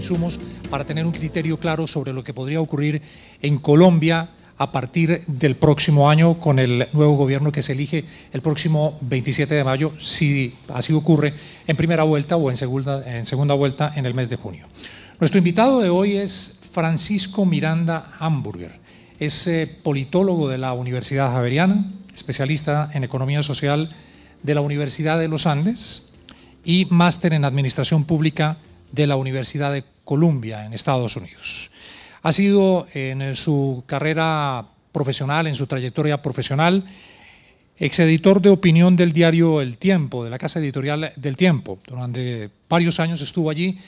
insumos para tener un criterio claro sobre lo que podría ocurrir en Colombia a partir del próximo año con el nuevo gobierno que se elige el próximo 27 de mayo, si así ocurre, en primera vuelta o en segunda vuelta en el mes de junio. Nuestro invitado de hoy es Francisco Miranda Hamburger. Es politólogo de la Universidad Javeriana, especialista en Economía Social de la Universidad de los Andes y máster en Administración Pública de la Universidad de Columbia en Estados Unidos. Ha sido en su carrera profesional, en su trayectoria profesional, exeditor de opinión del diario El Tiempo, de la casa editorial del Tiempo. Durante varios años estuvo allí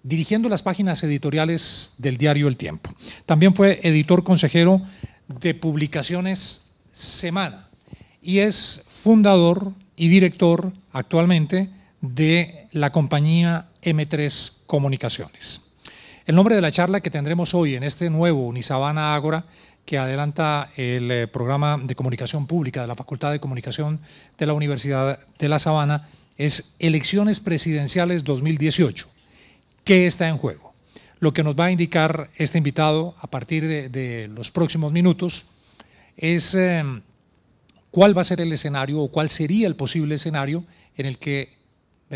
dirigiendo las páginas editoriales del diario El Tiempo. También fue editor consejero de Publicaciones Semana y es fundador y director actualmente de la compañía M3 Comunicaciones. El nombre de la charla que tendremos hoy en este nuevo Unisabana Ágora, que adelanta el programa de comunicación pública de la Facultad de Comunicación de la Universidad de La Sabana, es Elecciones Presidenciales 2018. ¿Qué está en juego? Lo que nos va a indicar este invitado a partir de los próximos minutos es cuál va a ser el escenario o cuál sería el posible escenario en el que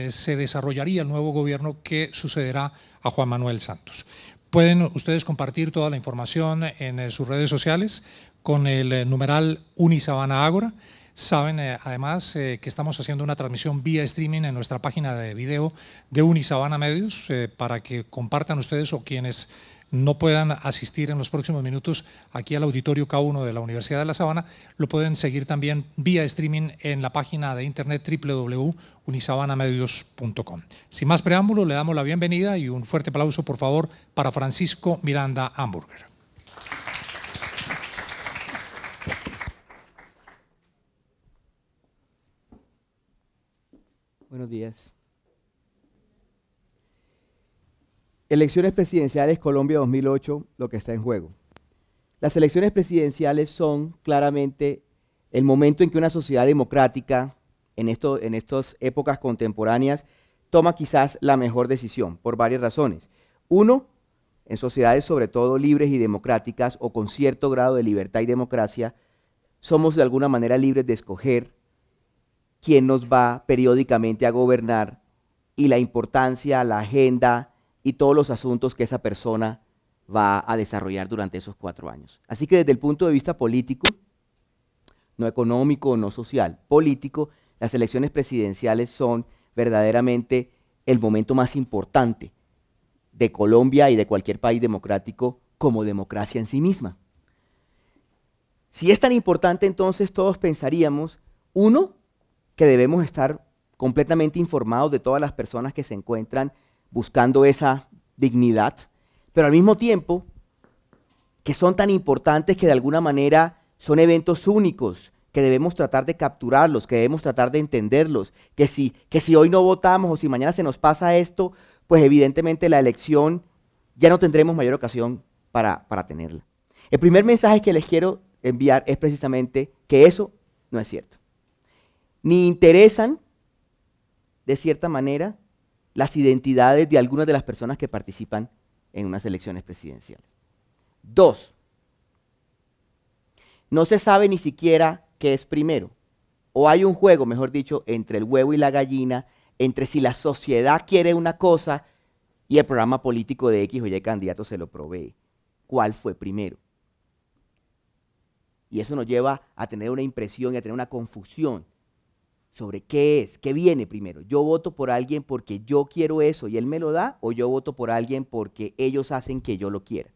se desarrollaría el nuevo gobierno que sucederá a Juan Manuel Santos. Pueden ustedes compartir toda la información en sus redes sociales con el numeral Unisabana Ágora. Saben además que estamos haciendo una transmisión vía streaming en nuestra página de video de Unisabana Medios para que compartan ustedes o quienes no puedan asistir en los próximos minutos aquí al auditorio K1 de la Universidad de La Sabana, lo pueden seguir también vía streaming en la página de internet www.unisabanamedios.com. Sin más preámbulo, le damos la bienvenida y un fuerte aplauso, por favor, para Francisco Miranda Hamburger. Buenos días. Elecciones presidenciales Colombia 2008, lo que está en juego. Las elecciones presidenciales son claramente el momento en que una sociedad democrática, en estas épocas contemporáneas, toma quizás la mejor decisión, por varias razones. Uno, en sociedades sobre todo libres y democráticas o con cierto grado de libertad y democracia, somos de alguna manera libres de escoger quién nos va periódicamente a gobernar y la importancia, la agenda y todos los asuntos que esa persona va a desarrollar durante esos 4 años. Así que desde el punto de vista político, no económico, no social, político, las elecciones presidenciales son verdaderamente el momento más importante de Colombia y de cualquier país democrático como democracia en sí misma. Si es tan importante, entonces todos pensaríamos, uno, que debemos estar completamente informados de todas las personas que se encuentran buscando esa dignidad, pero al mismo tiempo que son tan importantes que de alguna manera son eventos únicos, que debemos tratar de capturarlos, que debemos tratar de entenderlos, que si hoy no votamos o si mañana se nos pasa esto, pues evidentemente la elección ya no tendremos mayor ocasión para tenerla. El primer mensaje que les quiero enviar es precisamente que eso no es cierto. Ni interesan, de cierta manera, las identidades de algunas de las personas que participan en unas elecciones presidenciales. 2, no se sabe ni siquiera qué es primero, o hay un juego, mejor dicho, entre el huevo y la gallina, entre si la sociedad quiere una cosa y el programa político de X o Y candidato se lo provee. ¿Cuál fue primero? Y eso nos lleva a tener una impresión y a tener una confusión sobre qué es, qué viene primero. ¿Yo voto por alguien porque yo quiero eso y él me lo da? ¿O yo voto por alguien porque ellos hacen que yo lo quiera?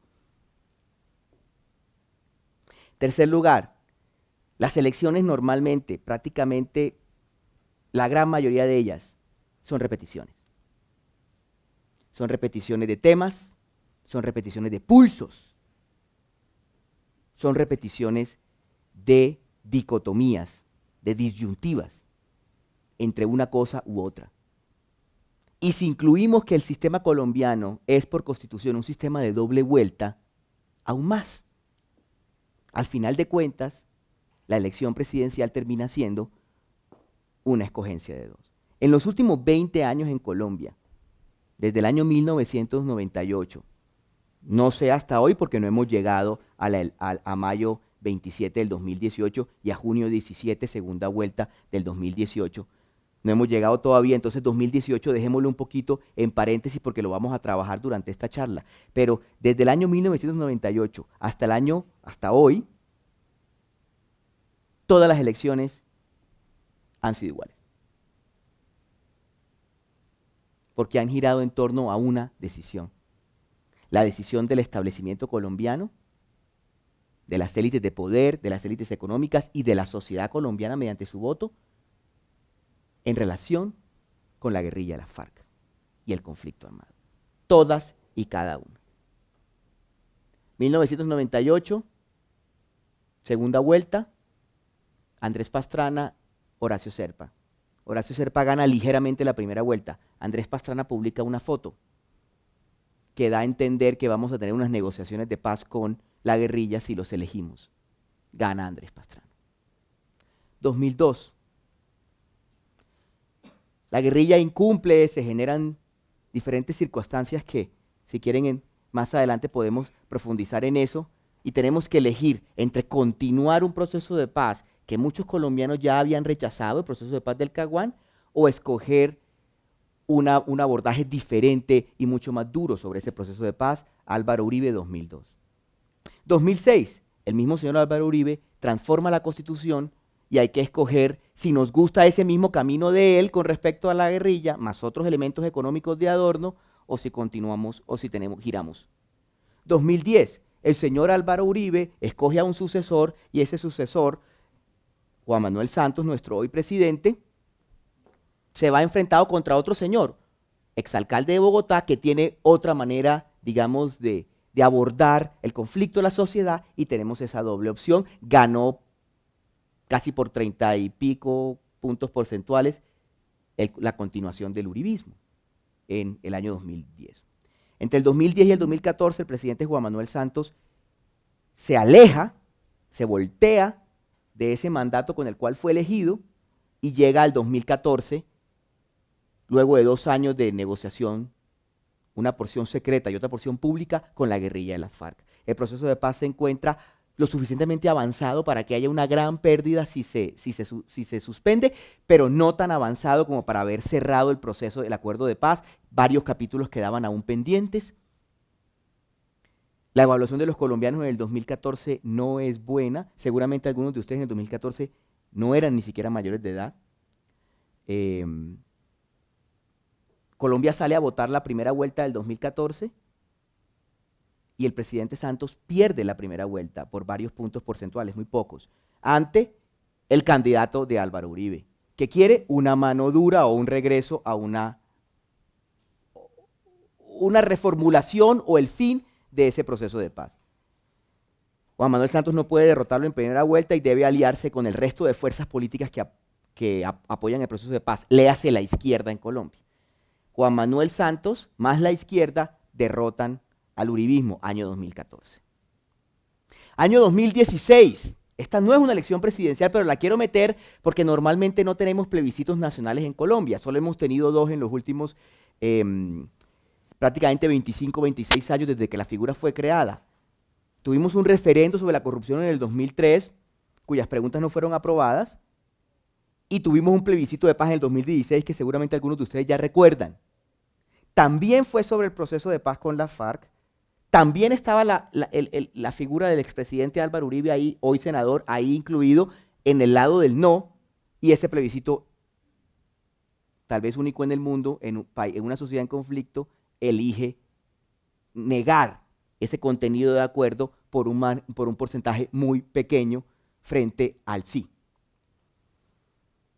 Tercer lugar, las elecciones normalmente, prácticamente la gran mayoría de ellas, son repeticiones. Son repeticiones de temas, son repeticiones de pulsos, son repeticiones de dicotomías, de disyuntivas entre una cosa u otra. Y si incluimos que el sistema colombiano es por constitución un sistema de doble vuelta, aún más. Al final de cuentas, la elección presidencial termina siendo una escogencia de dos. En los últimos 20 años en Colombia, desde el año 1998. No sé hasta hoy porque no hemos llegado a mayo 27 del 2018 y a junio 17, segunda vuelta del 2018. No hemos llegado todavía, entonces 2018 dejémoslo un poquito en paréntesis porque lo vamos a trabajar durante esta charla. Pero desde el año 1998 hasta hoy, todas las elecciones han sido iguales. Porque han girado en torno a una decisión. La decisión del establecimiento colombiano, de las élites de poder, de las élites económicas y de la sociedad colombiana mediante su voto, en relación con la guerrilla de las FARC y el conflicto armado. Todas y cada una. 1998, segunda vuelta, Andrés Pastrana, Horacio Serpa. Horacio Serpa gana ligeramente la primera vuelta. Andrés Pastrana publica una foto que da a entender que vamos a tener unas negociaciones de paz con la guerrilla si los elegimos. Gana Andrés Pastrana. 2002. La guerrilla incumple, se generan diferentes circunstancias que, si quieren, más adelante podemos profundizar en eso, y tenemos que elegir entre continuar un proceso de paz que muchos colombianos ya habían rechazado, el proceso de paz del Caguán, o escoger un abordaje diferente y mucho más duro sobre ese proceso de paz. Álvaro Uribe, 2002. 2006, el mismo señor Álvaro Uribe transforma la Constitución y hay que escoger si nos gusta ese mismo camino de él con respecto a la guerrilla, más otros elementos económicos de adorno, o si continuamos o si giramos. 2010, el señor Álvaro Uribe escoge a un sucesor y ese sucesor, Juan Manuel Santos, nuestro hoy presidente, se va enfrentado contra otro señor, exalcalde de Bogotá, que tiene otra manera, digamos, de abordar el conflicto de la sociedad, y tenemos esa doble opción. Ganó casi por 30 y pico puntos porcentuales la continuación del uribismo en el año 2010. Entre el 2010 y el 2014, el presidente Juan Manuel Santos se aleja, se voltea de ese mandato con el cual fue elegido y llega al 2014, luego de 2 años de negociación, una porción secreta y otra porción pública con la guerrilla de las FARC. El proceso de paz se encuentra lo suficientemente avanzado para que haya una gran pérdida si se suspende, pero no tan avanzado como para haber cerrado el proceso del acuerdo de paz. Varios capítulos quedaban aún pendientes. La evaluación de los colombianos en el 2014 no es buena. Seguramente algunos de ustedes en el 2014 no eran ni siquiera mayores de edad. Colombia sale a votar la primera vuelta del 2014 y el presidente Santos pierde la primera vuelta por varios puntos porcentuales, muy pocos, ante el candidato de Álvaro Uribe, que quiere una mano dura o un regreso a una reformulación o el fin de ese proceso de paz. Juan Manuel Santos no puede derrotarlo en primera vuelta y debe aliarse con el resto de fuerzas políticas que apoyan el proceso de paz, léase la izquierda en Colombia. Juan Manuel Santos más la izquierda derrotan al uribismo, año 2014. Año 2016, esta no es una elección presidencial, pero la quiero meter porque normalmente no tenemos plebiscitos nacionales en Colombia, solo hemos tenido 2 en los últimos prácticamente 25, 26 años desde que la figura fue creada. Tuvimos un referendo sobre la corrupción en el 2003, cuyas preguntas no fueron aprobadas, y tuvimos un plebiscito de paz en el 2016 que seguramente algunos de ustedes ya recuerdan. También fue sobre el proceso de paz con la FARC. También estaba la figura del expresidente Álvaro Uribe ahí, hoy senador, ahí incluido en el lado del no, y ese plebiscito, tal vez único en el mundo, en una sociedad en conflicto, elige negar ese contenido de acuerdo por un porcentaje muy pequeño frente al sí.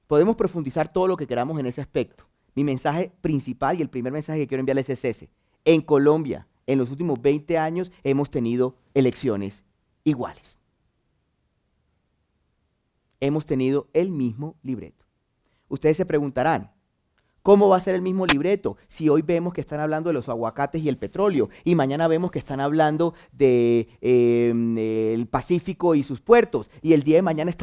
Podemos profundizar todo lo que queramos en ese aspecto. Mi mensaje principal y el primer mensaje que quiero enviarles es ese. En Colombia, en los últimos 20 años, hemos tenido elecciones iguales. Hemos tenido el mismo libreto. Ustedes se preguntarán, ¿cómo va a ser el mismo libreto si hoy vemos que están hablando de los aguacates y el petróleo y mañana vemos que están hablando del Pacífico y sus puertos y el día de mañana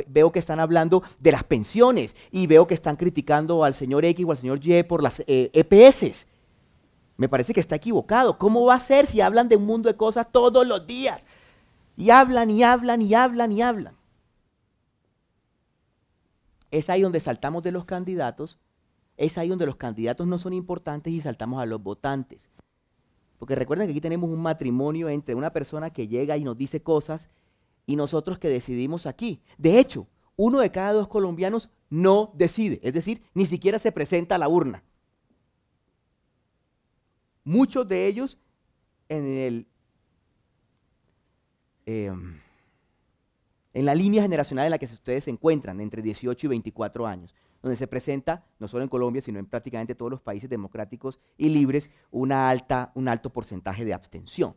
veo que están hablando de las pensiones y veo que están criticando al señor X o al señor Y por las EPS? Me parece que está equivocado. ¿Cómo va a ser si hablan de un mundo de cosas todos los días? Y hablan y hablan y hablan y hablan. Es ahí donde saltamos de los candidatos, es ahí donde los candidatos no son importantes y saltamos a los votantes. Porque recuerden que aquí tenemos un matrimonio entre una persona que llega y nos dice cosas y nosotros que decidimos aquí. De hecho, 1 de cada 2 colombianos no decide, es decir, ni siquiera se presenta a la urna. Muchos de ellos en la línea generacional en la que ustedes se encuentran, entre 18 y 24 años, donde se presenta, no solo en Colombia, sino en prácticamente todos los países democráticos y libres, un alto porcentaje de abstención.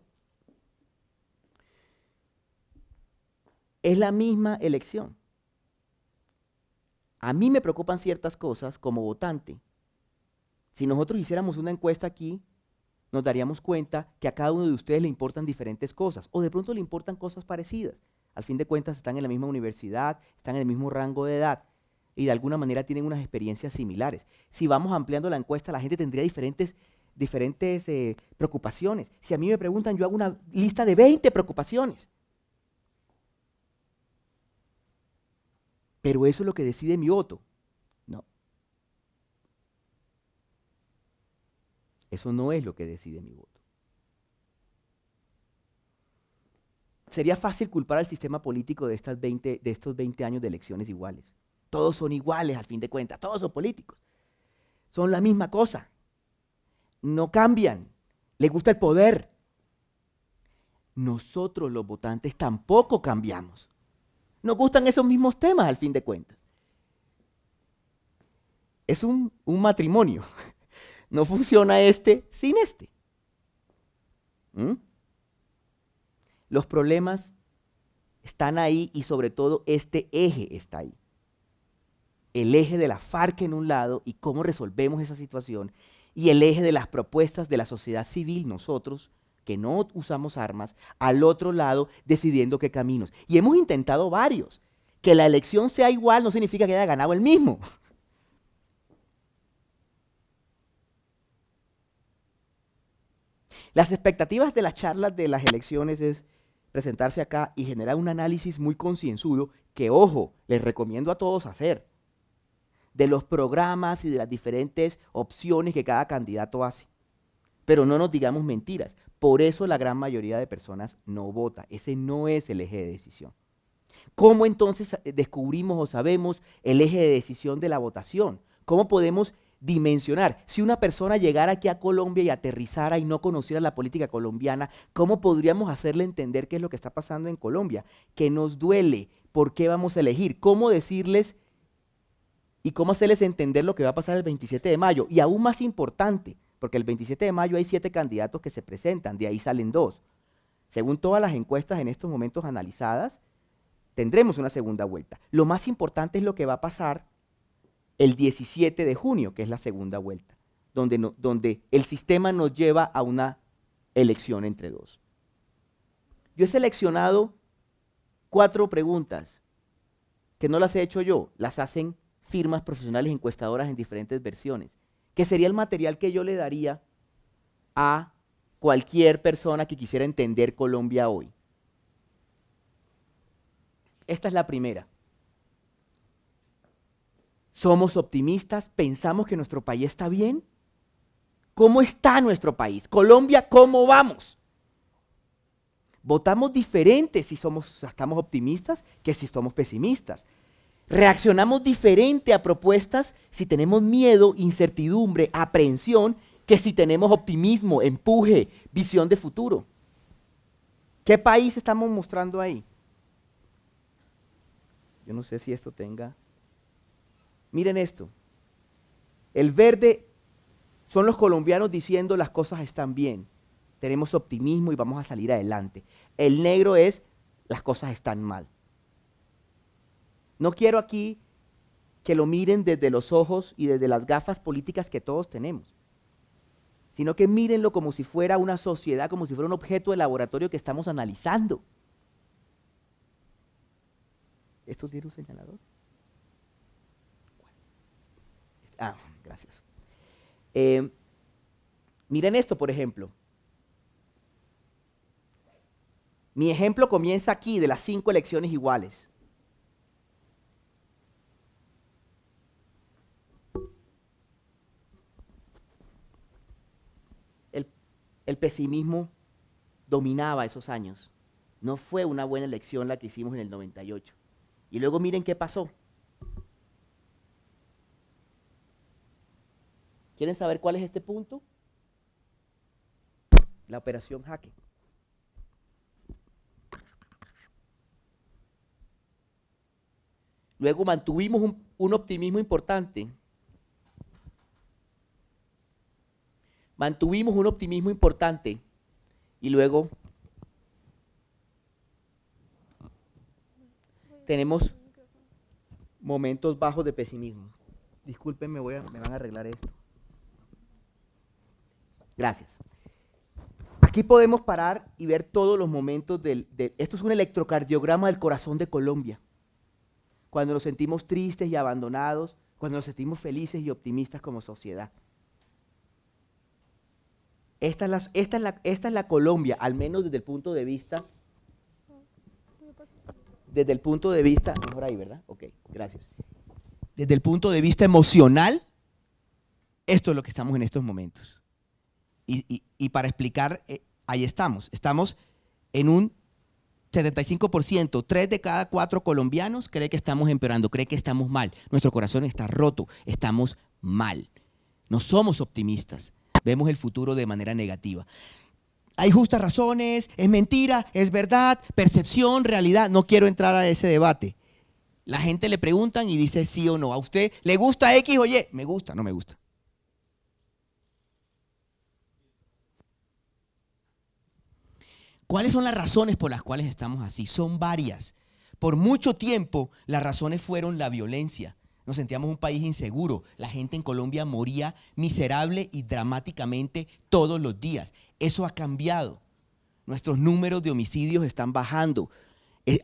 Es la misma elección. A mí me preocupan ciertas cosas como votante. Si nosotros hiciéramos una encuesta aquí, nos daríamos cuenta que a cada uno de ustedes le importan diferentes cosas, o de pronto le importan cosas parecidas. Al fin de cuentas están en la misma universidad, están en el mismo rango de edad, y de alguna manera tienen unas experiencias similares. Si vamos ampliando la encuesta, la gente tendría diferentes preocupaciones. Si a mí me preguntan, yo hago una lista de 20 preocupaciones. Pero eso es lo que decide mi voto. No. Eso no es lo que decide mi voto. Sería fácil culpar al sistema político de estos 20 años de elecciones iguales. Todos son iguales al fin de cuentas, todos son políticos. Son la misma cosa. No cambian. Les gusta el poder. Nosotros los votantes tampoco cambiamos. Nos gustan esos mismos temas al fin de cuentas. Es un matrimonio. No funciona este sin este. Los problemas están ahí y sobre todo este eje está ahí. El eje de la FARC en un lado y cómo resolvemos esa situación, y el eje de las propuestas de la sociedad civil, nosotros, que no usamos armas, al otro lado decidiendo qué caminos. Y hemos intentado varios. Que la elección sea igual no significa que haya ganado el mismo. Las expectativas de las charlas de las elecciones es presentarse acá y generar un análisis muy concienzudo que, ojo, les recomiendo a todos hacer, de los programas y de las diferentes opciones que cada candidato hace. Pero no nos digamos mentiras. Por eso la gran mayoría de personas no vota. Ese no es el eje de decisión. ¿Cómo entonces descubrimos o sabemos el eje de decisión de la votación? ¿Cómo podemos dimensionar? Si una persona llegara aquí a Colombia y aterrizara y no conociera la política colombiana, ¿cómo podríamos hacerle entender qué es lo que está pasando en Colombia? ¿Qué nos duele? ¿Por qué vamos a elegir? ¿Cómo decirles y cómo hacerles entender lo que va a pasar el 27 de mayo? Y aún más importante, porque el 27 de mayo hay 7 candidatos que se presentan, de ahí salen 2. Según todas las encuestas en estos momentos analizadas, tendremos una segunda vuelta. Lo más importante es lo que va a pasar el 17 de junio, que es la segunda vuelta, donde el sistema nos lleva a una elección entre 2. Yo he seleccionado 4 preguntas que no las he hecho yo, las hacen firmas profesionales encuestadoras en diferentes versiones, que sería el material que yo le daría a cualquier persona que quisiera entender Colombia hoy. Esta es la primera. ¿Somos optimistas? ¿Pensamos que nuestro país está bien? ¿Cómo está nuestro país? Colombia, ¿cómo vamos? Votamos diferente si estamos optimistas que si somos pesimistas. Reaccionamos diferente a propuestas si tenemos miedo, incertidumbre, aprehensión, que si tenemos optimismo, empuje, visión de futuro. ¿Qué país estamos mostrando ahí? Yo no sé si esto tenga... Miren esto. El verde son los colombianos diciendo las cosas están bien, tenemos optimismo y vamos a salir adelante. El negro es las cosas están mal. No quiero aquí que lo miren desde los ojos y desde las gafas políticas que todos tenemos, sino que mírenlo como si fuera una sociedad, como si fuera un objeto de laboratorio que estamos analizando. ¿Esto tiene un señalador? Gracias. Miren esto, por ejemplo. Mi ejemplo comienza aquí, de las 5 elecciones iguales. El pesimismo dominaba esos años. No fue una buena elección la que hicimos en el 98. Y luego miren qué pasó. ¿Quieren saber cuál es este punto? La operación Jaque. Luego mantuvimos un optimismo importante. Mantuvimos un optimismo importante y luego tenemos momentos bajos de pesimismo. Discúlpenme, me van a arreglar esto. Gracias. Aquí podemos parar y ver todos los momentos esto es un electrocardiograma del corazón de Colombia. Cuando nos sentimos tristes y abandonados, cuando nos sentimos felices y optimistas como sociedad. Esta es la Colombia, al menos desde el punto de vista, mejor ahí, ¿verdad? Ok, gracias. Desde el punto de vista emocional, esto es lo que estamos en estos momentos. Y para explicar, ahí estamos en un 75%, 3 de cada 4 colombianos cree que estamos empeorando, cree que estamos mal. Nuestro corazón está roto, estamos mal. No somos optimistas. Vemos el futuro de manera negativa. Hay justas razones, es mentira, es verdad, percepción, realidad. No quiero entrar a ese debate. La gente le preguntan y dice sí o no. ¿A usted le gusta X o Y? Me gusta, no me gusta. ¿Cuáles son las razones por las cuales estamos así? Son varias. Por mucho tiempo las razones fueron la violencia. Nos sentíamos un país inseguro. La gente en Colombia moría miserable y dramáticamente todos los días. Eso ha cambiado. Nuestros números de homicidios están bajando.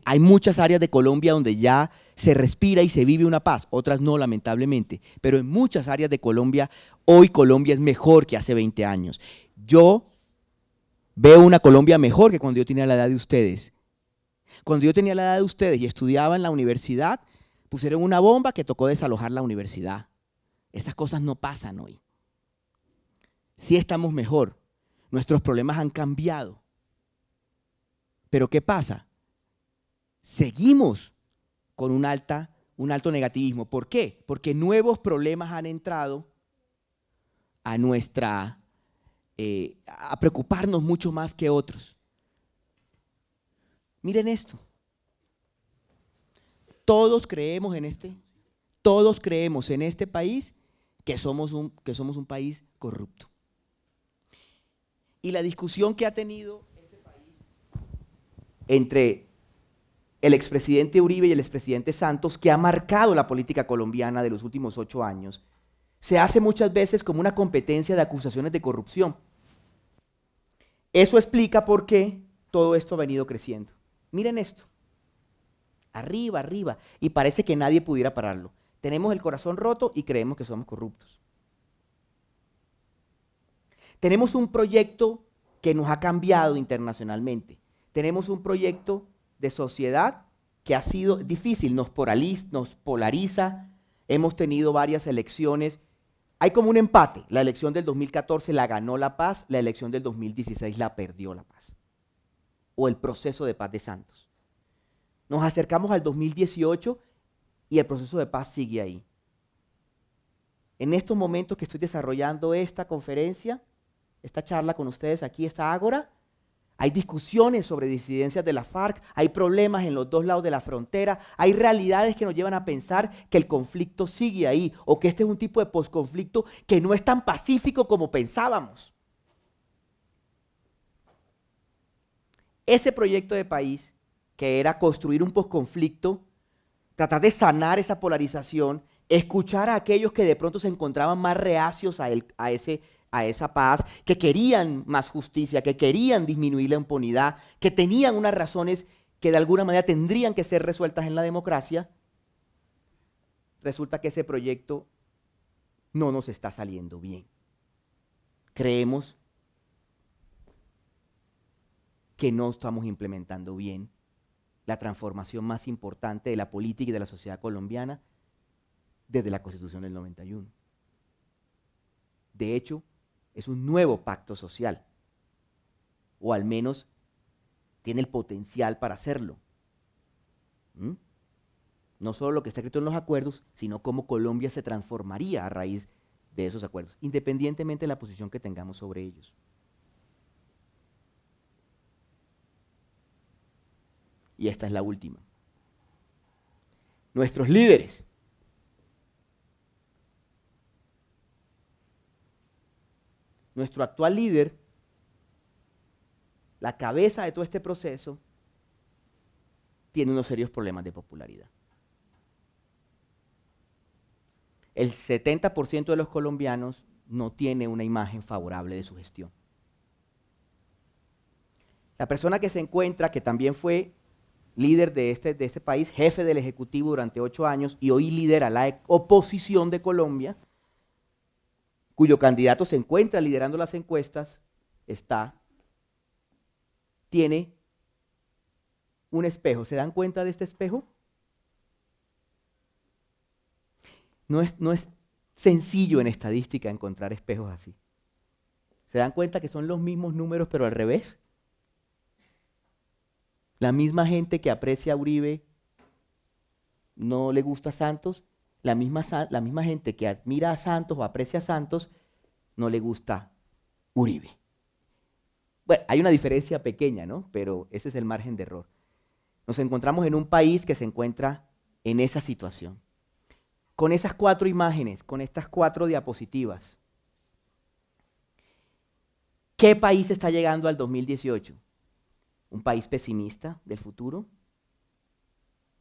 Hay muchas áreas de Colombia donde ya se respira y se vive una paz. Otras no, lamentablemente. Pero en muchas áreas de Colombia, hoy Colombia es mejor que hace 20 años. Yo veo una Colombia mejor que cuando yo tenía la edad de ustedes. Cuando yo tenía la edad de ustedes y estudiaba en la universidad, pusieron una bomba que tocó desalojar la universidad. Esas cosas no pasan hoy. Sí estamos mejor. Nuestros problemas han cambiado. Pero ¿qué pasa? Seguimos con un alto negativismo. ¿Por qué? Porque nuevos problemas han entrado a a preocuparnos mucho más que otros. Miren esto. Todos creemos en este país que somos un país corrupto. Y la discusión que ha tenido este país entre el expresidente Uribe y el expresidente Santos, que ha marcado la política colombiana de los últimos 8 años, se hace muchas veces como una competencia de acusaciones de corrupción. Eso explica por qué todo esto ha venido creciendo. Miren esto. Arriba, arriba, y parece que nadie pudiera pararlo. Tenemos el corazón roto y creemos que somos corruptos. Tenemos un proyecto que nos ha cambiado internacionalmente. Tenemos un proyecto de sociedad que ha sido difícil, nos polariza. Hemos tenido varias elecciones. Hay como un empate. La elección del 2014 la ganó La Paz, la elección del 2016 la perdió La Paz. O el proceso de paz de Santos. Nos acercamos al 2018 y el proceso de paz sigue ahí. En estos momentos que estoy desarrollando esta conferencia, esta charla con ustedes aquí, esta ágora, hay discusiones sobre disidencias de la FARC, hay problemas en los dos lados de la frontera, hay realidades que nos llevan a pensar que el conflicto sigue ahí o que este es un tipo de posconflicto que no es tan pacífico como pensábamos. Ese proyecto de país, que era construir un posconflicto, tratar de sanar esa polarización, escuchar a aquellos que de pronto se encontraban más reacios a esa paz, que querían más justicia, que querían disminuir la impunidad, que tenían unas razones que de alguna manera tendrían que ser resueltas en la democracia. Resulta que ese proyecto no nos está saliendo bien. creemos que no estamos implementando bien la transformación más importante de la política y de la sociedad colombiana desde la Constitución del 91. De hecho, es un nuevo pacto social, o al menos tiene el potencial para hacerlo. No solo lo que está escrito en los acuerdos, sino cómo Colombia se transformaría a raíz de esos acuerdos, independientemente de la posición que tengamos sobre ellos. Y esta es la última. Nuestros líderes. Nuestro actual líder, la cabeza de todo este proceso, tiene unos serios problemas de popularidad. El 70% de los colombianos no tiene una imagen favorable de su gestión. La persona que se encuentra, que también fue líder de este país, jefe del Ejecutivo durante 8 años y hoy lidera la oposición de Colombia, cuyo candidato se encuentra liderando las encuestas, tiene un espejo. ¿Se dan cuenta de este espejo? No es sencillo en estadística encontrar espejos así. ¿Se dan cuenta que son los mismos números pero al revés? La misma gente que aprecia a Uribe no le gusta a Santos, la misma gente que admira a Santos o aprecia a Santos no le gusta Uribe. Bueno, hay una diferencia pequeña, ¿no? Pero ese es el margen de error. Nos encontramos en un país que se encuentra en esa situación. Con esas 4 imágenes, con estas 4 diapositivas, ¿qué país está llegando al 2018? ¿Un país pesimista del futuro?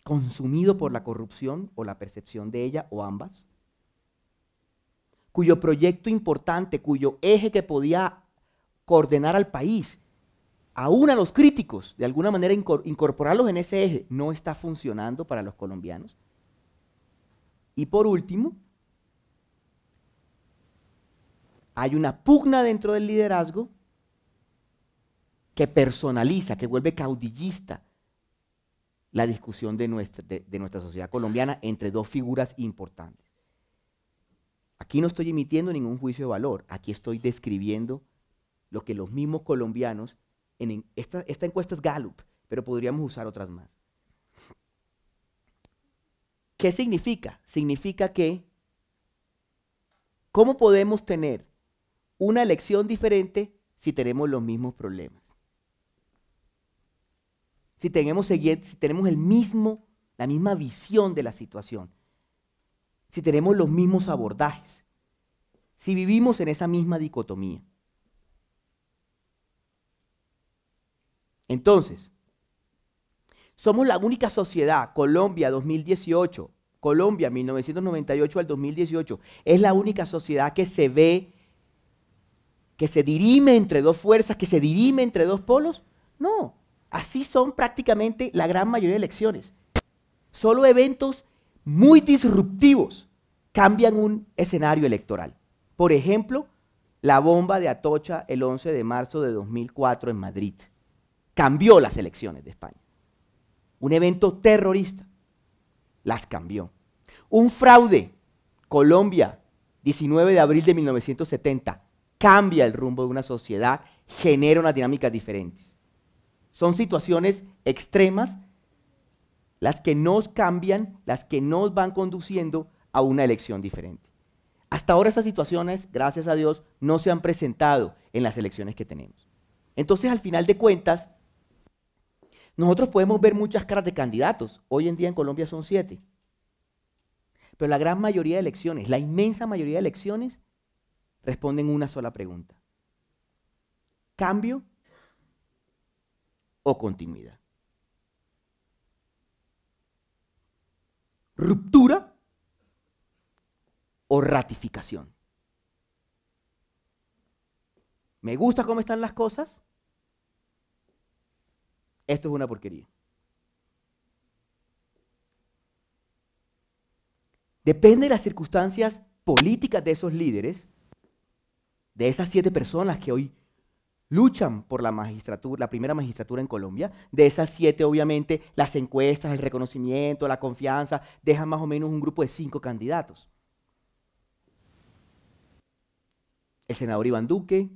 ¿Consumido por la corrupción o la percepción de ella o ambas? Cuyo proyecto importante, cuyo eje que podía coordinar al país, aún a los críticos, de alguna manera incorporarlos en ese eje, no está funcionando para los colombianos. Y por último, hay una pugna dentro del liderazgo que personaliza, que vuelve caudillista la discusión de nuestra sociedad colombiana entre 2 figuras importantes. Aquí no estoy emitiendo ningún juicio de valor, aquí estoy describiendo lo que los mismos colombianos, esta encuesta es Gallup, pero podríamos usar otras más. ¿Qué significa? Significa que, ¿cómo podemos tener una elección diferente si tenemos los mismos problemas? Si tenemos la misma visión de la situación, si tenemos los mismos abordajes, si vivimos en esa misma dicotomía. Entonces, somos la única sociedad, Colombia 2018, Colombia 1998 al 2018, es la única sociedad que se ve, que se dirime entre 2 fuerzas, que se dirime entre 2 polos. No, así son prácticamente la gran mayoría de elecciones. Solo eventos muy disruptivos cambian un escenario electoral. Por ejemplo, la bomba de Atocha el 11 de marzo de 2004 en Madrid. Cambió las elecciones de España. Un evento terrorista las cambió. Un fraude, Colombia, 19 de abril de 1970, cambia el rumbo de una sociedad, genera unas dinámicas diferentes. Son situaciones extremas las que nos cambian, las que nos van conduciendo a una elección diferente. Hasta ahora estas situaciones, gracias a Dios, no se han presentado en las elecciones que tenemos. Entonces, al final de cuentas, nosotros podemos ver muchas caras de candidatos. Hoy en día en Colombia son 7. Pero la gran mayoría de elecciones, la inmensa mayoría de elecciones, responden una sola pregunta. ¿Cambio o continuidad? ¿Ruptura o ratificación? ¿Me gusta cómo están las cosas? Esto es una porquería. Depende de las circunstancias políticas de esos líderes, de esas 7 personas que hoy luchan por la magistratura, la primera magistratura en Colombia, de esas 7 obviamente las encuestas, el reconocimiento, la confianza, dejan más o menos un grupo de 5 candidatos. El senador Iván Duque,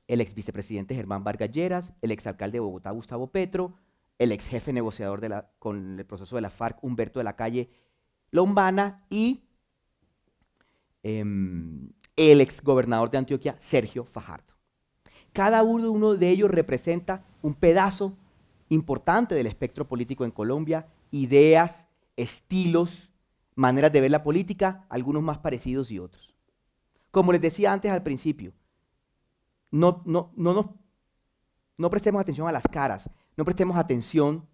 el ex vicepresidente Germán Vargas Lleras, el exalcalde de Bogotá Gustavo Petro, el ex jefe negociador con el proceso de la FARC Humberto de la Calle Lombana y el ex gobernador de Antioquia Sergio Fajardo. Cada uno de ellos representa un pedazo importante del espectro político en Colombia, ideas, estilos, maneras de ver la política, algunos más parecidos y otros. Como les decía antes al principio, no prestemos atención a las caras, no prestemos atención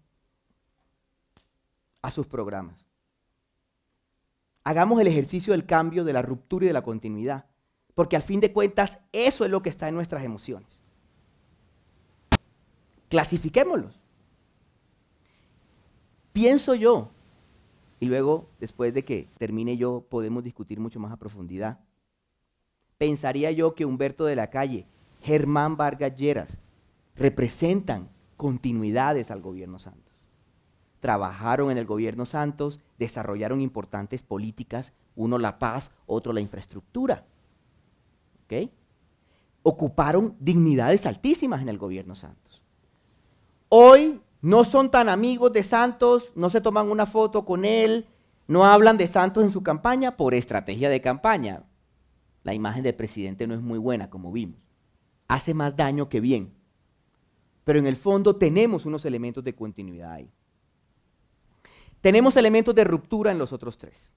a sus programas. Hagamos el ejercicio del cambio, de la ruptura y de la continuidad, porque al fin de cuentas eso es lo que está en nuestras emociones. Clasifiquémoslos. Pienso yo, y luego después de que termine yo podemos discutir mucho más a profundidad, pensaría yo que Humberto de la Calle, Germán Vargas Lleras representan continuidades al gobierno Santos. Trabajaron en el gobierno Santos, desarrollaron importantes políticas, uno la paz, otro la infraestructura. ¿Okay? Ocuparon dignidades altísimas en el gobierno Santos. Hoy no son tan amigos de Santos, no se toman una foto con él, no hablan de Santos en su campaña por estrategia de campaña. La imagen del presidente no es muy buena, como vimos. Hace más daño que bien. Pero en el fondo tenemos unos elementos de continuidad ahí. Tenemos elementos de ruptura en los otros 3.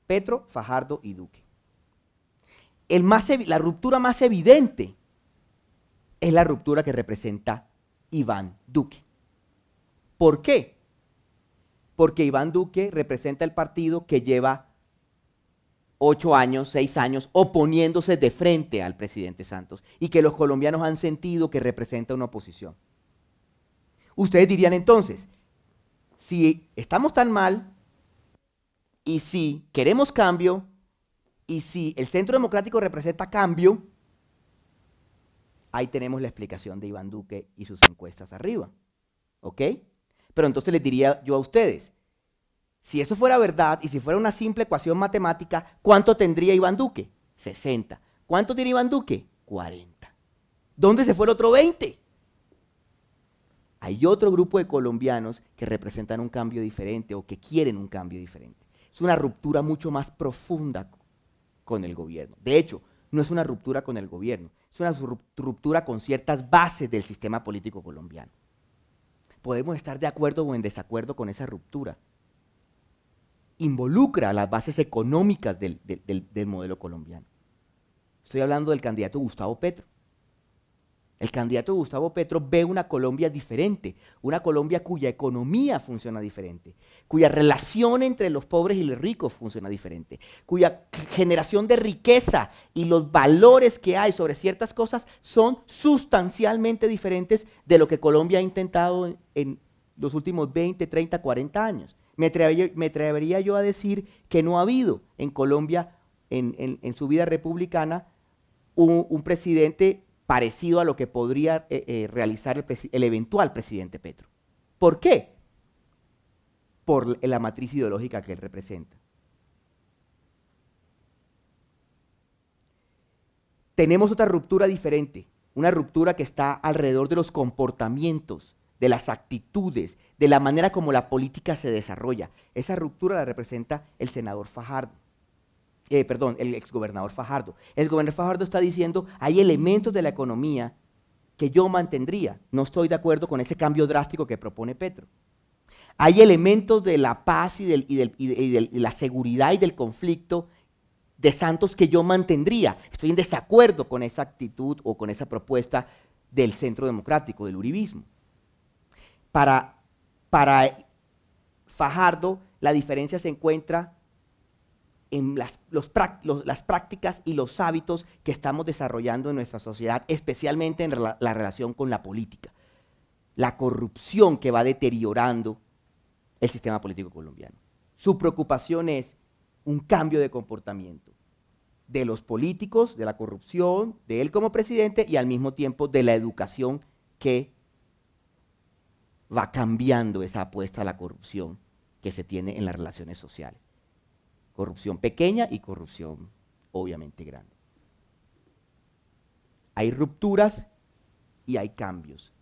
Petro, Fajardo y Duque. La ruptura más evidente es la ruptura que representa Iván Duque. ¿Por qué? Porque Iván Duque representa el partido que lleva 8 años, 6 años oponiéndose de frente al presidente Santos y que los colombianos han sentido que representa una oposición. Ustedes dirían entonces, si estamos tan mal y si queremos cambio y si el Centro Democrático representa cambio, ahí tenemos la explicación de Iván Duque y sus encuestas arriba. ¿Ok? Pero entonces les diría yo a ustedes, si eso fuera verdad y si fuera una simple ecuación matemática, ¿cuánto tendría Iván Duque? 60. ¿Cuánto tiene Iván Duque? 40. ¿Dónde se fue el otro 20? Hay otro grupo de colombianos que representan un cambio diferente o que quieren un cambio diferente. Es una ruptura mucho más profunda con el gobierno. De hecho, no es una ruptura con el gobierno, es una ruptura con ciertas bases del sistema político colombiano. Podemos estar de acuerdo o en desacuerdo con esa ruptura. Involucra las bases económicas del modelo colombiano. Estoy hablando del candidato Gustavo Petro. El candidato Gustavo Petro ve una Colombia diferente, una Colombia cuya economía funciona diferente, cuya relación entre los pobres y los ricos funciona diferente, cuya generación de riqueza y los valores que hay sobre ciertas cosas son sustancialmente diferentes de lo que Colombia ha intentado en los últimos 20, 30, 40 años. Me atrevería yo a decir que no ha habido en Colombia, en su vida republicana, un presidente parecido a lo que podría realizar el eventual presidente Petro. ¿Por qué? Por la matriz ideológica que él representa. Tenemos otra ruptura diferente, una ruptura que está alrededor de los comportamientos, de las actitudes, de la manera como la política se desarrolla. Esa ruptura la representa el senador Fajardo. El exgobernador Fajardo. El gobernador Fajardo está diciendo, hay elementos de la economía que yo mantendría. No estoy de acuerdo con ese cambio drástico que propone Petro. Hay elementos de la paz y de la seguridad y del conflicto de Santos que yo mantendría. Estoy en desacuerdo con esa actitud o con esa propuesta del Centro Democrático, del uribismo. Para Fajardo, la diferencia se encuentra en las prácticas y los hábitos que estamos desarrollando en nuestra sociedad, especialmente en la relación con la política. La corrupción que va deteriorando el sistema político colombiano. Su preocupación es un cambio de comportamiento. de los políticos, de la corrupción, de él como presidente y al mismo tiempo de la educación que va cambiando esa apuesta a la corrupción que se tiene en las relaciones sociales. Corrupción pequeña y corrupción obviamente grande. Hay rupturas y hay cambios.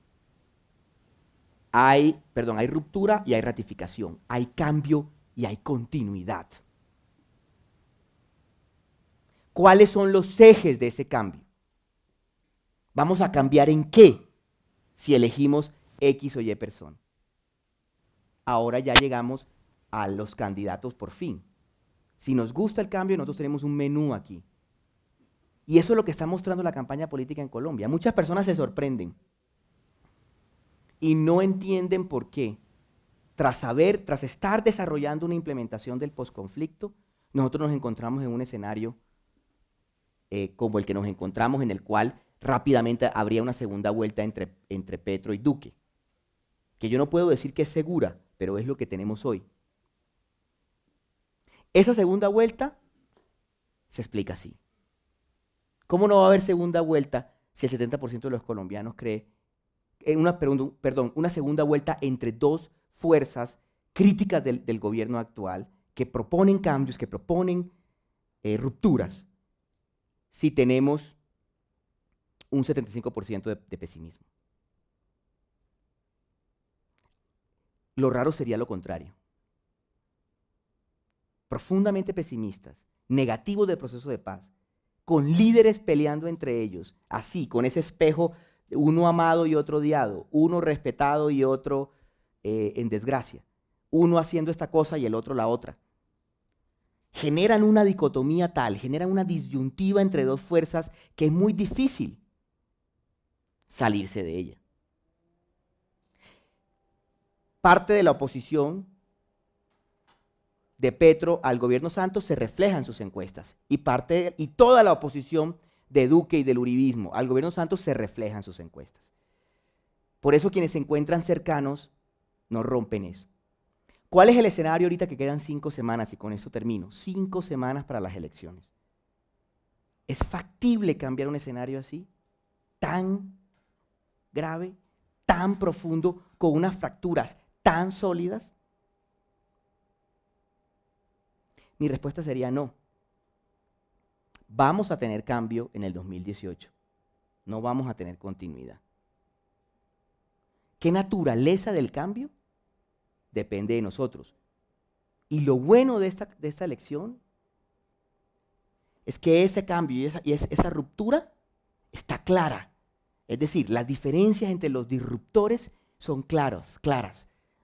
Hay ruptura y hay ratificación. Hay cambio y hay continuidad. ¿Cuáles son los ejes de ese cambio? ¿Vamos a cambiar en qué si elegimos X o Y persona? Ahora ya llegamos a los candidatos por fin. Si nos gusta el cambio, nosotros tenemos un menú aquí. Y eso es lo que está mostrando la campaña política en Colombia. Muchas personas se sorprenden y no entienden por qué. Tras estar desarrollando una implementación del posconflicto, nosotros nos encontramos en un escenario como el que nos encontramos, en el cual rápidamente habría una segunda vuelta entre Petro y Duque, que yo no puedo decir que es segura, pero es lo que tenemos hoy. Esa segunda vuelta se explica así. ¿Cómo no va a haber segunda vuelta si el 70% de los colombianos cree una segunda vuelta entre dos fuerzas críticas del gobierno actual que proponen cambios, que proponen rupturas, si tenemos un 75% de pesimismo? Lo raro sería lo contrario. Profundamente pesimistas, negativos del proceso de paz, con líderes peleando entre ellos, así, con ese espejo, uno amado y otro odiado, uno respetado y otro en desgracia, uno haciendo esta cosa y el otro la otra. Generan una dicotomía tal, generan una disyuntiva entre dos fuerzas que es muy difícil salirse de ella. Parte de la oposición de Petro al gobierno Santos se refleja en sus encuestas y toda la oposición de Duque y del uribismo al gobierno Santos se refleja en sus encuestas. Por eso quienes se encuentran cercanos no rompen eso. ¿Cuál es el escenario ahorita que quedan 5 semanas? Y con eso termino. 5 semanas para las elecciones. ¿Es factible cambiar un escenario así? Tan grave, tan profundo, con unas fracturas tan sólidas. Mi respuesta sería no. Vamos a tener cambio en el 2018. No vamos a tener continuidad. ¿Qué naturaleza del cambio? Depende de nosotros. Y lo bueno de esta elección es que ese cambio y esa ruptura está clara. Es decir, las diferencias entre los disruptores son claras.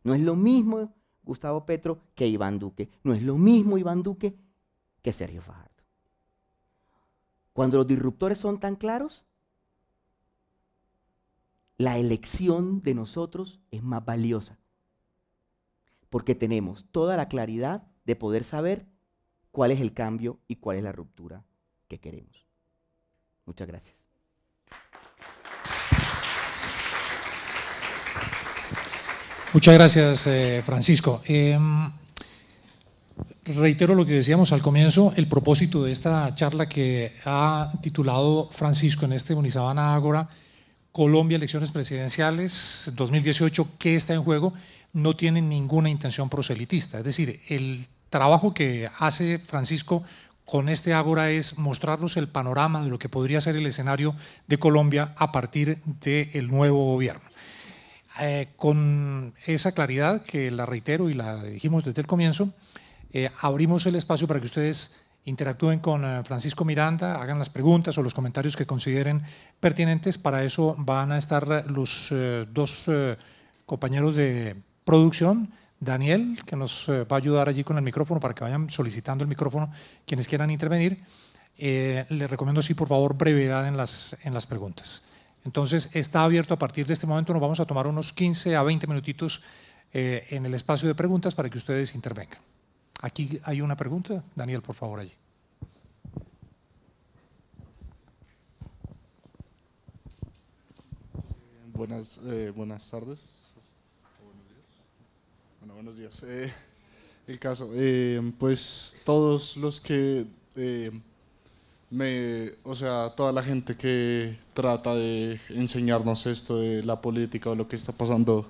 No es lo mismo Gustavo Petro que Iván Duque. No es lo mismo Iván Duque que Sergio Fajardo. Cuando los disruptores son tan claros, la elección de nosotros es más valiosa, porque tenemos toda la claridad de poder saber cuál es el cambio y cuál es la ruptura que queremos. Muchas gracias. Muchas gracias, Francisco. Reitero lo que decíamos al comienzo, el propósito de esta charla que ha titulado Francisco en este Unisabana Ágora, Colombia, elecciones presidenciales 2018, ¿qué está en juego? No tiene ninguna intención proselitista. Es decir, el trabajo que hace Francisco con este Ágora es mostrarnos el panorama de lo que podría ser el escenario de Colombia a partir del nuevo gobierno. Con esa claridad que la reitero y la dijimos desde el comienzo, abrimos el espacio para que ustedes interactúen con Francisco Miranda, hagan las preguntas o los comentarios que consideren pertinentes. Para eso van a estar los dos compañeros de producción, Daniel, que nos va a ayudar allí con el micrófono para que vayan solicitando el micrófono quienes quieran intervenir. Les recomiendo, sí, por favor, brevedad en las preguntas. Entonces, está abierto a partir de este momento, nos vamos a tomar unos 15 a 20 minutitos en el espacio de preguntas para que ustedes intervengan. Aquí hay una pregunta. Daniel, por favor, allí. Buenas tardes. Buenos días. El caso, pues todos los que O sea, toda la gente que trata de enseñarnos esto de la política o lo que está pasando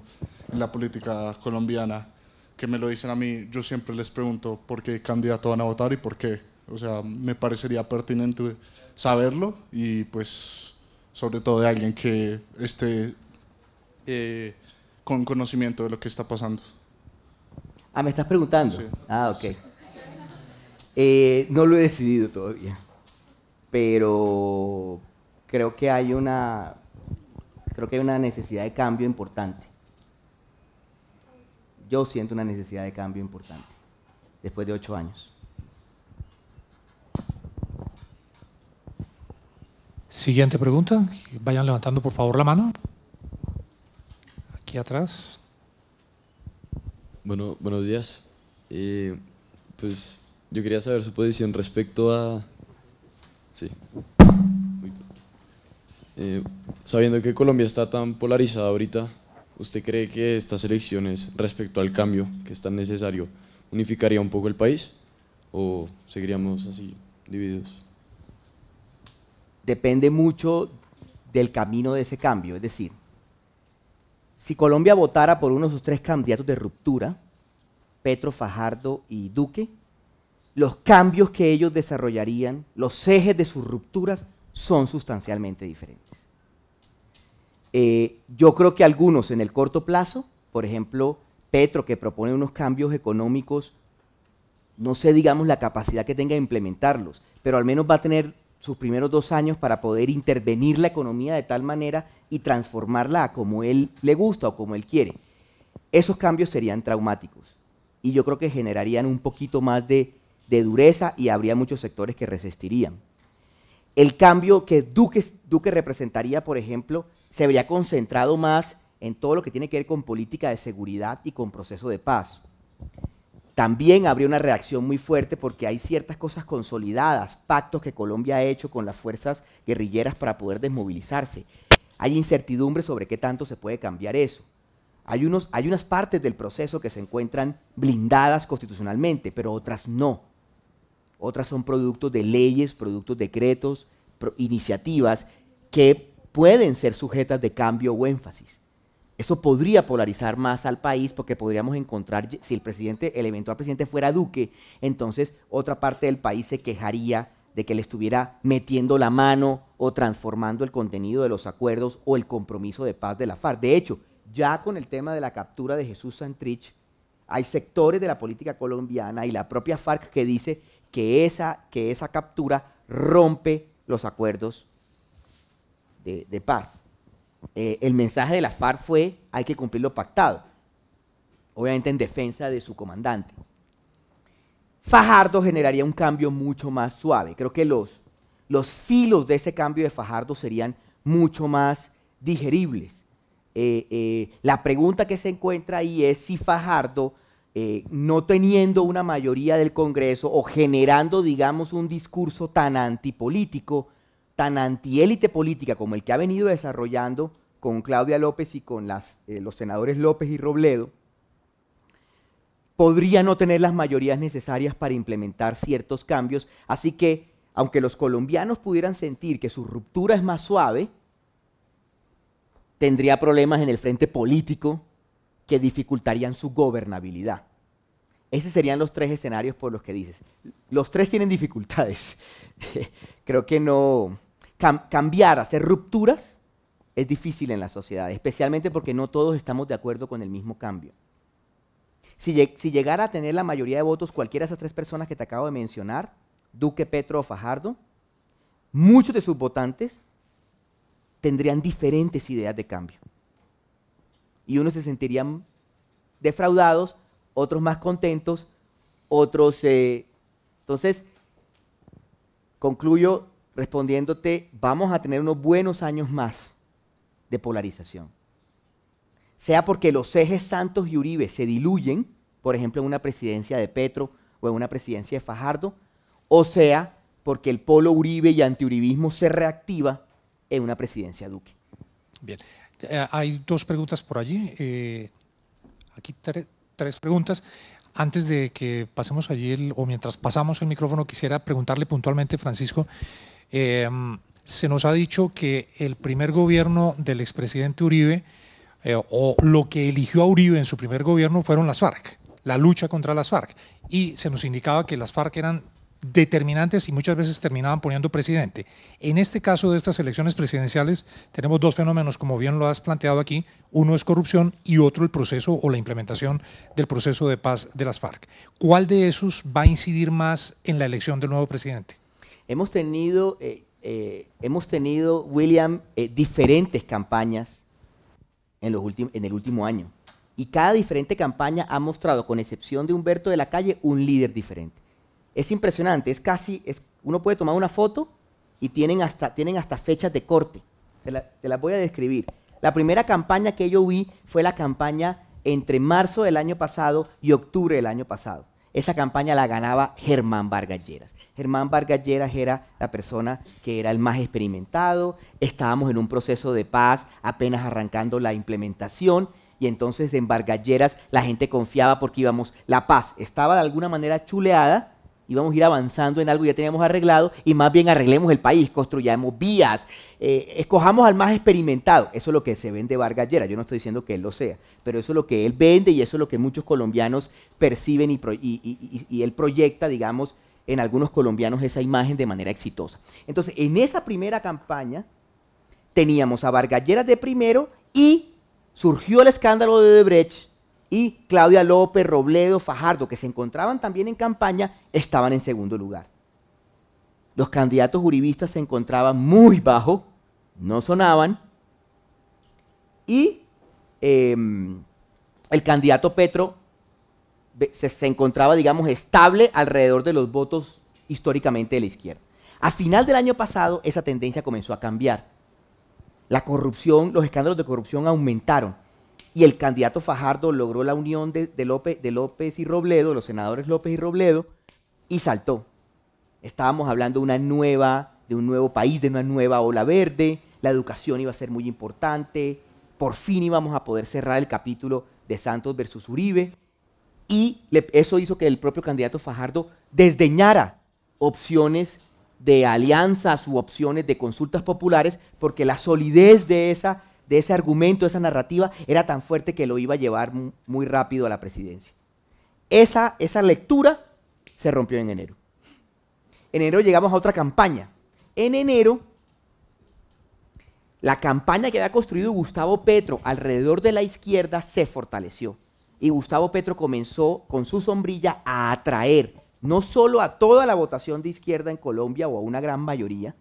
en la política colombiana, que me lo dicen a mí, yo siempre les pregunto por qué candidato van a votar y por qué. O sea, me parecería pertinente saberlo y pues sobre todo de alguien que esté con conocimiento de lo que está pasando. Ah, ¿me estás preguntando? Sí. Ah, ok. No lo he decidido todavía, pero creo que hay una necesidad de cambio importante. Yo siento una necesidad de cambio importante, después de 8 años. Siguiente pregunta. Vayan levantando por favor la mano. Aquí atrás. Bueno, buenos días. Pues yo quería saber su posición respecto a... Sí. Sabiendo que Colombia está tan polarizada ahorita, ¿usted cree que estas elecciones respecto al cambio que es tan necesario unificaría un poco el país o seguiríamos así divididos? Depende mucho del camino de ese cambio, es decir, si Colombia votara por uno de sus 3 candidatos de ruptura, Petro, Fajardo y Duque, los cambios que ellos desarrollarían, los ejes de sus rupturas son sustancialmente diferentes. Yo creo que algunos en el corto plazo, por ejemplo, Petro, que propone unos cambios económicos, no sé, digamos, la capacidad que tenga de implementarlos, pero al menos va a tener sus primeros 2 años para poder intervenir la economía de tal manera y transformarla a como él le gusta o como él quiere. Esos cambios serían traumáticos y yo creo que generarían un poquito más de dureza y habría muchos sectores que resistirían. El cambio que Duque representaría, por ejemplo, se habría concentrado más en todo lo que tiene que ver con política de seguridad y con proceso de paz. También habría una reacción muy fuerte porque hay ciertas cosas consolidadas, pactos que Colombia ha hecho con las fuerzas guerrilleras para poder desmovilizarse. Hay incertidumbre sobre qué tanto se puede cambiar eso. Hay unas partes del proceso que se encuentran blindadas constitucionalmente, pero otras no. Otras son productos de leyes, productos de decretos, iniciativas que pueden ser sujetas de cambio o énfasis. Eso podría polarizar más al país porque podríamos encontrar, si el eventual presidente fuera Duque, entonces otra parte del país se quejaría de que le estuviera metiendo la mano o transformando el contenido de los acuerdos o el compromiso de paz de la FARC. De hecho, ya con el tema de la captura de Jesús Santrich, hay sectores de la política colombiana y la propia FARC que dice que esa captura rompe los acuerdos de paz. El mensaje de la FARC fue: hay que cumplir lo pactado, obviamente en defensa de su comandante. Fajardo generaría un cambio mucho más suave. Creo que los filos de ese cambio de Fajardo serían mucho más digeribles. La pregunta que se encuentra ahí es si Fajardo, no teniendo una mayoría del Congreso o generando, digamos, un discurso tan antipolítico, tan antiélite política como el que ha venido desarrollando con Claudia López y con los senadores López y Robledo, podría no tener las mayorías necesarias para implementar ciertos cambios. Así que, aunque los colombianos pudieran sentir que su ruptura es más suave, tendría problemas en el frente político que dificultarían su gobernabilidad. Esos serían los 3 escenarios por los que dices. Los 3 tienen dificultades. Creo que no... Cambiar, hacer rupturas, es difícil en la sociedad, especialmente porque no todos estamos de acuerdo con el mismo cambio. Si llegara a tener la mayoría de votos cualquiera de esas 3 personas que te acabo de mencionar, Duque, Petro o Fajardo, muchos de sus votantes tendrían diferentes ideas de cambio. Y unos se sentirían defraudados, otros más contentos, otros... Entonces, concluyo respondiéndote, vamos a tener unos buenos años más de polarización. Sea porque los ejes Santos y Uribe se diluyen, por ejemplo, en una presidencia de Petro o en una presidencia de Fajardo, o sea porque el polo Uribe y antiuribismo se reactiva en una presidencia Duque. Bien, hay 2 preguntas por allí. Aquí 3 preguntas. Antes de que pasemos allí, o mientras pasamos el micrófono, quisiera preguntarle puntualmente, Francisco, Se nos ha dicho que el primer gobierno del expresidente Uribe, o lo que eligió a Uribe en su primer gobierno, fueron las FARC, la lucha contra las FARC. Y se nos indicaba que las FARC eran determinantes y muchas veces terminaban poniendo presidente. En este caso de estas elecciones presidenciales tenemos dos fenómenos, como bien lo has planteado aquí. Uno es corrupción y otro el proceso o la implementación del proceso de paz de las FARC. ¿Cuál de esos va a incidir más en la elección del nuevo presidente? Hemos tenido, William, diferentes campañas en el último año. Y cada diferente campaña ha mostrado, con excepción de Humberto de la Calle, un líder diferente. Es impresionante, uno puede tomar una foto y tienen hasta fechas de corte. Te las voy a describir. La primera campaña que yo vi fue la campaña entre marzo del año pasado y octubre del año pasado. Esa campaña la ganaba Germán Vargas Lleras. Germán Vargas Lleras era la persona que era el más experimentado, estábamos en un proceso de paz, apenas arrancando la implementación, y entonces en Vargas Lleras la gente confiaba porque la paz estaba de alguna manera chuleada, íbamos a ir avanzando en algo que ya teníamos arreglado, y más bien arreglemos el país, construyamos vías, escojamos al más experimentado. Eso es lo que se vende Vargas Lleras. Yo no estoy diciendo que él lo sea, pero eso es lo que él vende y eso es lo que muchos colombianos perciben y él proyecta, digamos, en algunos colombianos esa imagen de manera exitosa. Entonces, en esa primera campaña teníamos a Vargas Lleras de primero y surgió el escándalo de Odebrecht, y Claudia López, Robledo, Fajardo, que se encontraban también en campaña, estaban en segundo lugar. Los candidatos uribistas se encontraban muy bajo, no sonaban, y el candidato Petro se encontraba, digamos, estable alrededor de los votos históricamente de la izquierda. A final del año pasado, esa tendencia comenzó a cambiar. La corrupción, los escándalos de corrupción aumentaron. Y el candidato Fajardo logró la unión de López y Robledo, los senadores López y Robledo, y saltó. Estábamos hablando de un nuevo país, de una nueva ola verde, la educación iba a ser muy importante, por fin íbamos a poder cerrar el capítulo de Santos versus Uribe, y eso hizo que el propio candidato Fajardo desdeñara opciones de alianzas u opciones de consultas populares, porque la solidez de ese argumento, de esa narrativa, era tan fuerte que lo iba a llevar muy rápido a la presidencia. Esa lectura se rompió en enero. En enero llegamos a otra campaña. En enero, la campaña que había construido Gustavo Petro alrededor de la izquierda se fortaleció. Y Gustavo Petro comenzó con su sombrilla a atraer no solo a toda la votación de izquierda en Colombia, o a una gran mayoría,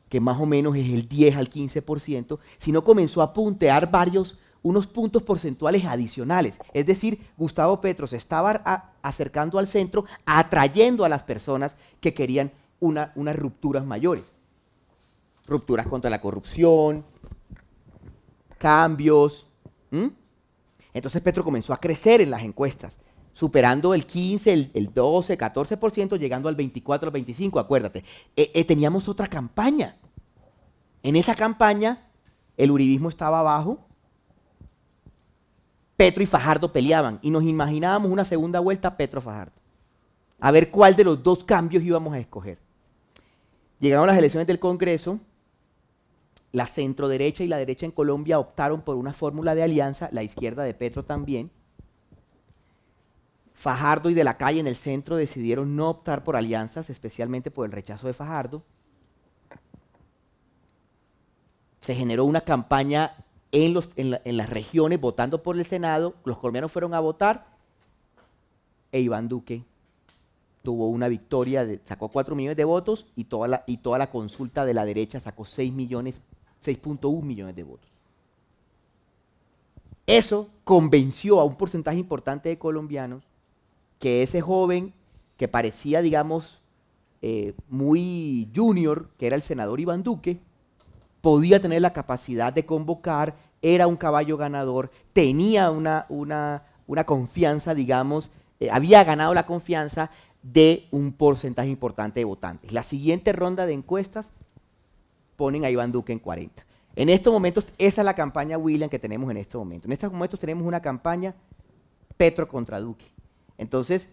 que más o menos es el 10 al 15%, sino comenzó a puntear unos puntos porcentuales adicionales. Es decir, Gustavo Petro se estaba acercando al centro, atrayendo a las personas que querían unas rupturas mayores. Rupturas contra la corrupción, cambios. Entonces Petro comenzó a crecer en las encuestas, superando el 15, el 12, 14%, llegando al 24, al 25%, acuérdate. Teníamos otra campaña. En esa campaña, el uribismo estaba abajo, Petro y Fajardo peleaban, y nos imaginábamos una segunda vuelta Petro-Fajardo, a ver cuál de los dos cambios íbamos a escoger. Llegaron las elecciones del Congreso, la centroderecha y la derecha en Colombia optaron por una fórmula de alianza, la izquierda de Petro también. Fajardo y de la Calle en el centro decidieron no optar por alianzas, especialmente por el rechazo de Fajardo. Se generó una campaña en las regiones votando por el Senado, los colombianos fueron a votar, e Iván Duque tuvo una victoria, sacó 4 millones de votos, y toda la consulta de la derecha sacó 6.1 millones de votos. Eso convenció a un porcentaje importante de colombianos que ese joven que parecía, digamos, muy junior, que era el senador Iván Duque, podía tener la capacidad de convocar, era un caballo ganador, tenía una confianza, digamos, había ganado la confianza de un porcentaje importante de votantes. La siguiente ronda de encuestas ponen a Iván Duque en 40. En estos momentos, esa es la campaña, William, que tenemos en estos momentos. En estos momentos tenemos una campaña Petro contra Duque. Entonces,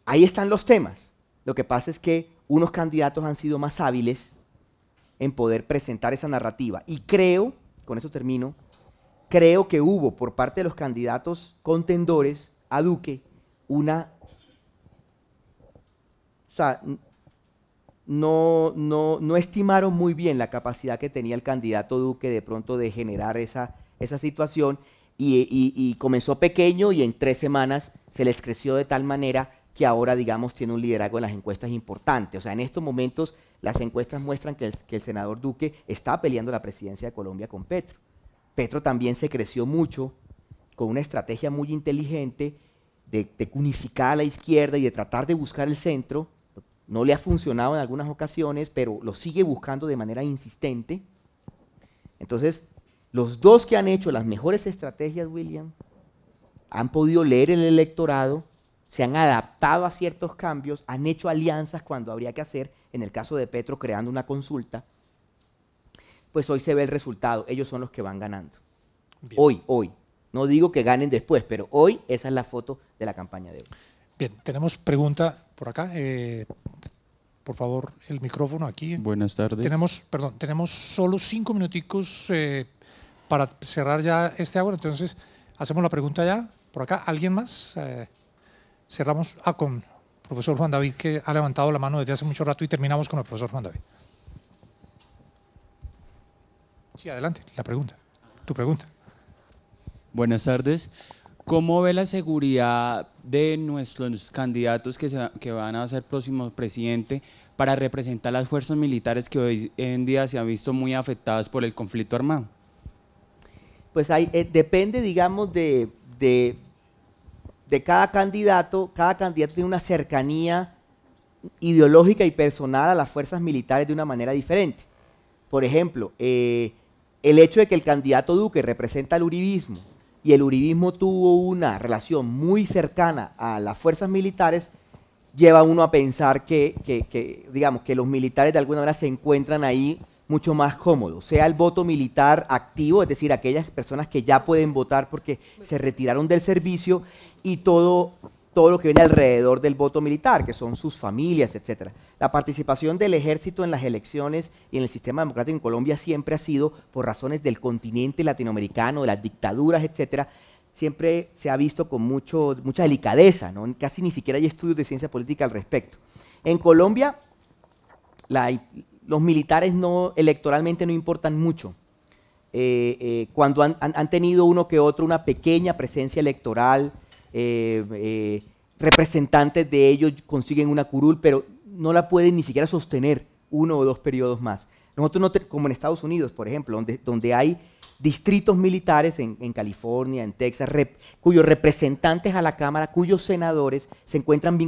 ahí están los temas. Lo que pasa es que unos candidatos han sido más hábiles en poder presentar esa narrativa. Y creo, con eso termino, creo que hubo por parte de los candidatos contendores a Duque una... O sea, no estimaron muy bien la capacidad que tenía el candidato Duque de pronto de generar esa situación y comenzó pequeño y en 3 semanas se les creció de tal manera que ahora, digamos, tiene un liderazgo en las encuestas importante. O sea, en estos momentos las encuestas muestran que el senador Duque está peleando la presidencia de Colombia con Petro. Petro también se creció mucho con una estrategia muy inteligente de unificar a la izquierda y de tratar de buscar el centro. No le ha funcionado en algunas ocasiones, pero lo sigue buscando de manera insistente. Entonces, los dos que han hecho las mejores estrategias, William, han podido leer el electorado, se han adaptado a ciertos cambios, han hecho alianzas cuando habría que hacer, en el caso de Petro creando una consulta, pues hoy se ve el resultado, ellos son los que van ganando. Bien. Hoy. No digo que ganen después, pero hoy esa es la foto de la campaña de hoy. Bien, tenemos pregunta por acá. Por favor, el micrófono aquí. Buenas tardes. Tenemos solo 5 minuticos para cerrar ya este hour, entonces hacemos la pregunta ya. Por acá, ¿alguien más? Cerramos con profesor Juan David, que ha levantado la mano desde hace mucho rato, y terminamos con el profesor Juan David. Sí, adelante, la pregunta, tu pregunta. Buenas tardes. ¿Cómo ve la seguridad de nuestros candidatos que van a ser próximos presidente para representar las fuerzas militares que hoy en día se han visto muy afectadas por el conflicto armado? Pues depende, digamos, de cada candidato. Cada candidato tiene una cercanía ideológica y personal a las fuerzas militares de una manera diferente. Por ejemplo, el hecho de que el candidato Duque representa al uribismo y el uribismo tuvo una relación muy cercana a las fuerzas militares, lleva a uno a pensar digamos, que los militares de alguna manera se encuentran ahí mucho más cómodos, sea el voto militar activo, es decir, aquellas personas que ya pueden votar porque se retiraron del servicio, y todo lo que viene alrededor del voto militar, que son sus familias, etc. La participación del ejército en las elecciones y en el sistema democrático en Colombia siempre ha sido, por razones del continente latinoamericano, de las dictaduras, etc., siempre se ha visto con mucha delicadeza, ¿no? Casi ni siquiera hay estudios de ciencia política al respecto. En Colombia, los militares electoralmente no importan mucho. Cuando han tenido uno que otro una pequeña presencia electoral, representantes de ellos consiguen una curul, pero no la pueden ni siquiera sostener 1 o 2 periodos más. Nosotros no como en Estados Unidos, por ejemplo, donde hay distritos militares en California, en Texas, cuyos representantes a la Cámara, cuyos senadores se encuentran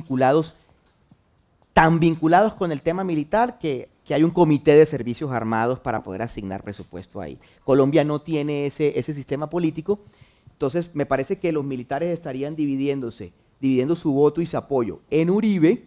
tan vinculados con el tema militar que hay un comité de servicios armados para poder asignar presupuesto ahí. Colombia no tiene ese sistema político. Entonces, me parece que los militares estarían dividiendo su voto y su apoyo en Uribe,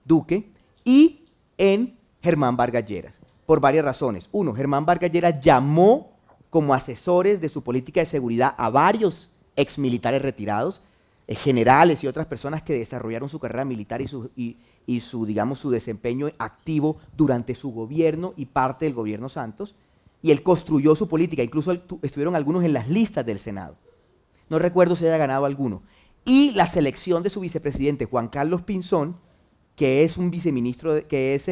Duque, y en Germán Vargas Lleras, por varias razones. Uno, Germán Vargas Lleras llamó como asesores de su política de seguridad a varios exmilitares retirados, generales y otras personas que desarrollaron su carrera militar y su desempeño activo durante su gobierno y parte del gobierno Santos, y él construyó su política. Incluso estuvieron algunos en las listas del Senado. No recuerdo si haya ganado alguno. Y la selección de su vicepresidente, Juan Carlos Pinzón, que es un viceministro, que es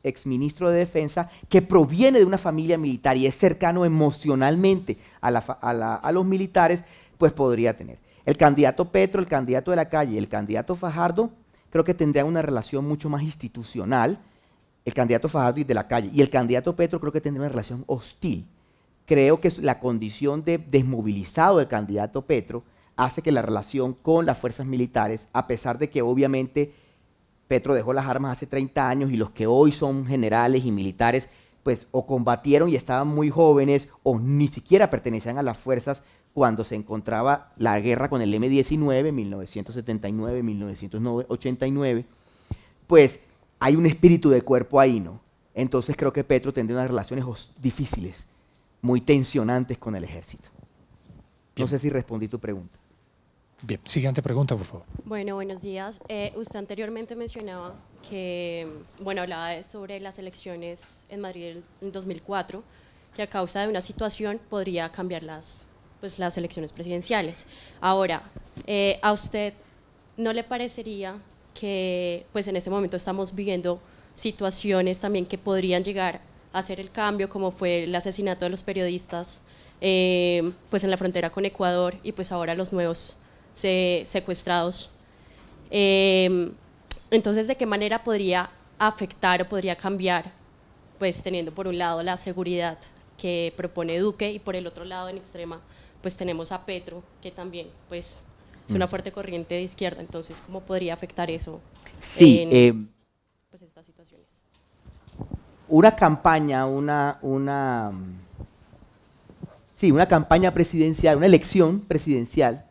exministro de Defensa, que proviene de una familia militar y es cercano emocionalmente a los militares, pues podría tener. El candidato Petro, el candidato de la calle y el candidato Fajardo, creo que tendrían una relación mucho más institucional. El candidato Fajardo y de la calle, y el candidato Petro creo que tendría una relación hostil. Creo que la condición de desmovilizado del candidato Petro hace que la relación con las fuerzas militares, a pesar de que obviamente Petro dejó las armas hace 30 años y los que hoy son generales y militares, pues o combatieron y estaban muy jóvenes o ni siquiera pertenecían a las fuerzas cuando se encontraba la guerra con el M-19, 1979, 1989, pues hay un espíritu de cuerpo ahí, ¿no? Entonces creo que Petro tendría unas relaciones Bien, siguiente pregunta, por favor. Bueno, buenos días. Usted anteriormente mencionaba que, bueno, hablaba sobre las elecciones en Madrid en 2004, que a causa de una situación podría cambiar las elecciones presidenciales. Ahora, ¿a usted no le parecería que pues en este momento estamos viviendo situaciones también que podrían llegar a hacer el cambio, como fue el asesinato de los periodistas pues en la frontera con Ecuador y pues ahora los nuevos secuestrados? Entonces, ¿de qué manera podría afectar o podría cambiar, pues teniendo por un lado la seguridad que propone Duque y por el otro lado en extrema pues tenemos a Petro, que también pues es una fuerte corriente de izquierda? Entonces, ¿cómo podría afectar eso pues estas situaciones? Una campaña, sí, una campaña presidencial, una elección presidencial,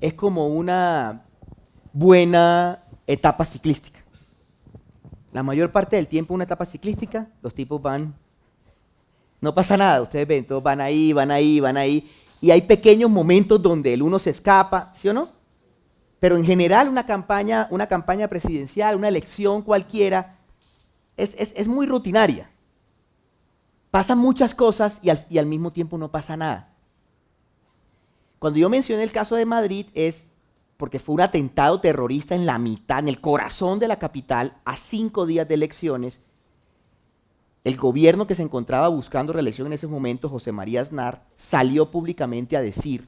es como una buena etapa ciclística. La mayor parte del tiempo una etapa ciclística, los tipos van, no pasa nada, ustedes ven, todos van ahí, van ahí, van ahí, y hay pequeños momentos donde el uno se escapa, ¿sí o no? Pero en general una campaña presidencial, una elección cualquiera, es muy rutinaria. Pasan muchas cosas y al mismo tiempo no pasa nada. Cuando yo mencioné el caso de Madrid es porque fue un atentado terrorista en la mitad, en el corazón de la capital, a 5 días de elecciones. El gobierno que se encontraba buscando reelección en ese momento, José María Aznar, salió públicamente a decir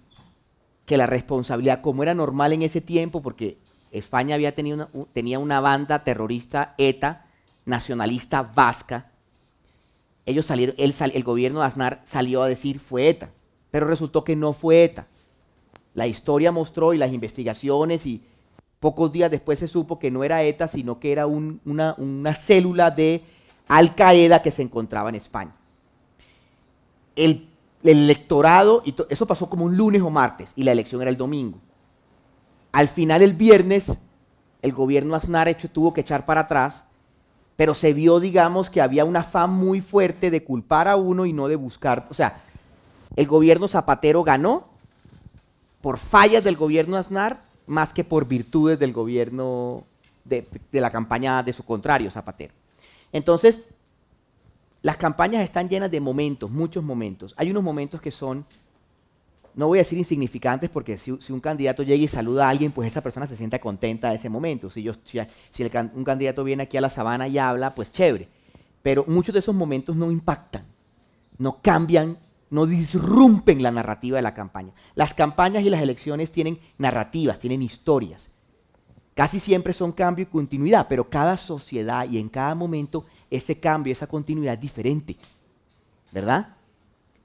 que la responsabilidad, como era normal en ese tiempo, porque España tenía una banda terrorista ETA, nacionalista vasca, el gobierno de Aznar salió a decir fue ETA, pero resultó que no fue ETA. La historia mostró y las investigaciones y pocos días después se supo que no era ETA, sino que era una célula de Al Qaeda que se encontraba en España. El electorado, eso pasó como un lunes o martes y la elección era el domingo. Al final el viernes el gobierno Aznar tuvo que echar para atrás, pero se vio, digamos, que había un afán muy fuerte de culpar a uno y no de buscar. O sea, el gobierno Zapatero ganó por fallas del gobierno Aznar más que por virtudes del gobierno de la campaña de su contrario, Zapatero. Entonces, las campañas están llenas de momentos, muchos momentos. Hay unos momentos que son, no voy a decir insignificantes, porque si un candidato llega y saluda a alguien, pues esa persona se siente contenta de ese momento. Si un candidato viene aquí a la Sabana y habla, pues chévere. Pero muchos de esos momentos no impactan, no cambian, no disrumpen la narrativa de la campaña. Las campañas y las elecciones tienen narrativas, tienen historias. Casi siempre son cambio y continuidad, pero cada sociedad y en cada momento ese cambio, esa continuidad es diferente, ¿verdad?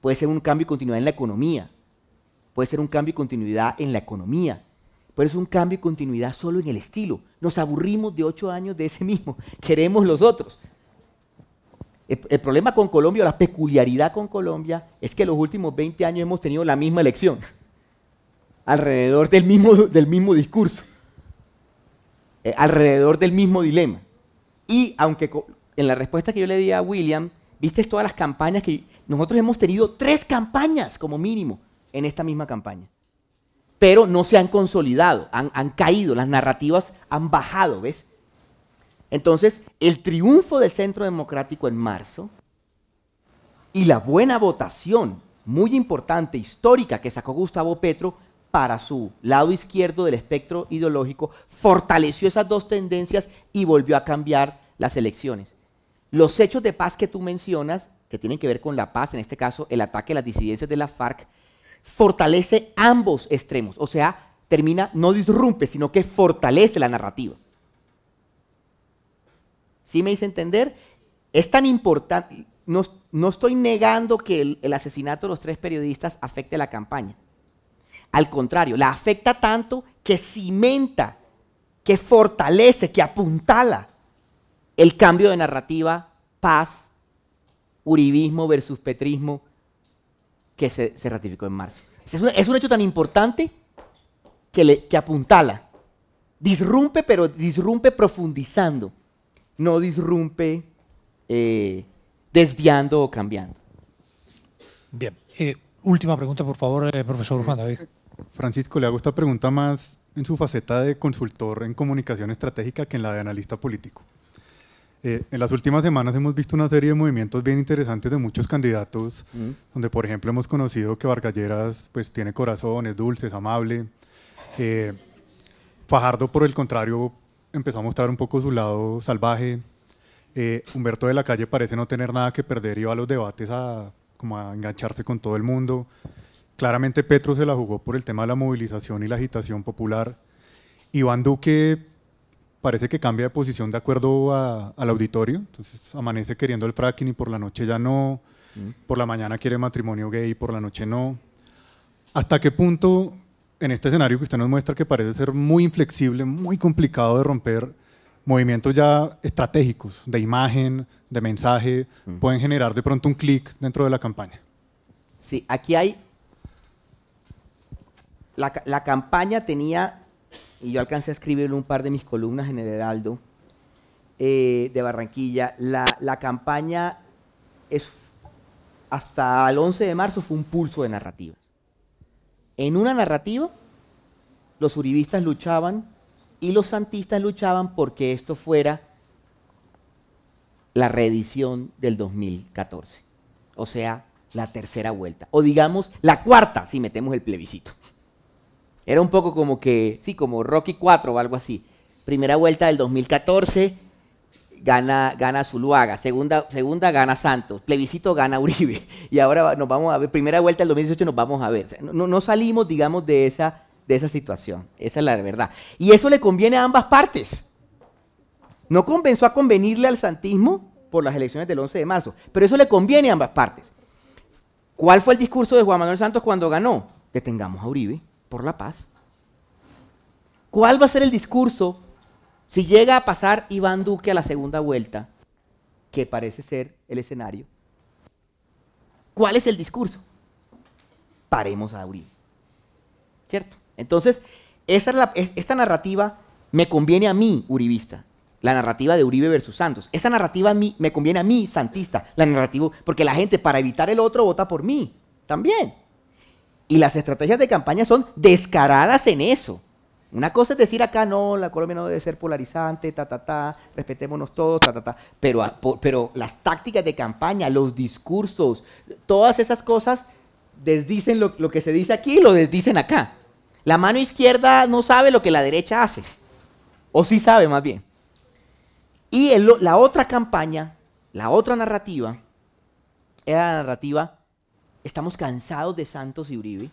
Puede ser un cambio y continuidad en la economía, puede ser un cambio y continuidad en la economía, puede ser un cambio y continuidad solo en el estilo. Nos aburrimos de 8 años de ese mismo, queremos los otros. El problema con Colombia, la peculiaridad con Colombia, es que los últimos 20 años hemos tenido la misma elección, alrededor del mismo discurso, alrededor del mismo dilema. Y aunque en la respuesta que yo le di a William, viste todas las campañas que nosotros hemos tenido 3 campañas como mínimo en esta misma campaña, pero no se han consolidado, han caído, las narrativas han bajado, ¿ves? Entonces, el triunfo del Centro Democrático en marzo y la buena votación, muy importante, histórica, que sacó Gustavo Petro para su lado izquierdo del espectro ideológico, fortaleció esas dos tendencias y volvió a cambiar las elecciones. Los hechos de paz que tú mencionas, que tienen que ver con la paz, en este caso el ataque a las disidencias de la FARC, fortalece ambos extremos, o sea, no disrumpe, sino que fortalece la narrativa. ¿Sí me hice entender? Es tan importante, no estoy negando que el asesinato de los 3 periodistas afecte la campaña. Al contrario, la afecta tanto que cimenta, que fortalece, que apuntala el cambio de narrativa, paz, uribismo versus petrismo, que se ratificó en marzo. Es un hecho tan importante que apuntala. Disrumpe, pero disrumpe profundizando. No disrumpe desviando o cambiando. Bien. Última pregunta, por favor, profesor Juan David. Francisco, le hago esta pregunta más en su faceta de consultor en comunicación estratégica que en la de analista político. En las últimas semanas hemos visto una serie de movimientos bien interesantes de muchos candidatos, donde por ejemplo hemos conocido que Vargas Lleras pues, tiene corazón, es dulce, es amable. Fajardo, por el contrario, empezó a mostrar un poco su lado salvaje. Humberto de la Calle parece no tener nada que perder y va a los debates como a engancharse con todo el mundo. Claramente Petro se la jugó por el tema de la movilización y la agitación popular. Iván Duque parece que cambia de posición de acuerdo al auditorio, entonces amanece queriendo el fracking y por la noche ya no, por la mañana quiere matrimonio gay y por la noche no. ¿Hasta qué punto, en este escenario que usted nos muestra que parece ser muy inflexible, muy complicado de romper, movimientos ya estratégicos, de imagen, de mensaje, pueden generar de pronto un clic dentro de la campaña? Sí, aquí hay... La campaña tenía... y yo alcancé a escribir en un par de mis columnas en el Heraldo de Barranquilla, la campaña hasta el 11 de marzo fue un pulso de narrativas. En una narrativa, los uribistas luchaban y los santistas luchaban porque esto fuera la reedición del 2014, o sea, la tercera vuelta, o digamos, la cuarta si metemos el plebiscito. Era un poco como que, sí, como Rocky 4 o algo así. Primera vuelta del 2014, gana Zuluaga. Segunda gana Santos. Plebiscito gana Uribe. Y ahora nos vamos a ver, primera vuelta del 2018 nos vamos a ver. O sea, no salimos, digamos, de esa situación. Esa es la verdad. Y eso le conviene a ambas partes. No comenzó a convenirle al santismo por las elecciones del 11 de marzo, pero eso le conviene a ambas partes. ¿Cuál fue el discurso de Juan Manuel Santos cuando ganó? Detengamos a Uribe por la paz. ¿Cuál va a ser el discurso si llega a pasar Iván Duque a la segunda vuelta, que parece ser el escenario? ¿Cuál es el discurso? Paremos a Uribe. ¿Cierto? Entonces, esta narrativa me conviene a mí, uribista, la narrativa de Uribe versus Santos. Esta narrativa me conviene a mí, santista, la narrativa, porque la gente para evitar el otro vota por mí, también. Y las estrategias de campaña son descaradas en eso. Una cosa es decir acá, no, la Colombia no debe ser polarizante, respetémonos todos, pero las tácticas de campaña, los discursos, todas esas cosas desdicen lo que se dice aquí y lo desdicen acá. La mano izquierda no sabe lo que la derecha hace, o sí sabe más bien. Y la otra campaña, la otra narrativa, era la narrativa: estamos cansados de Santos y Uribe,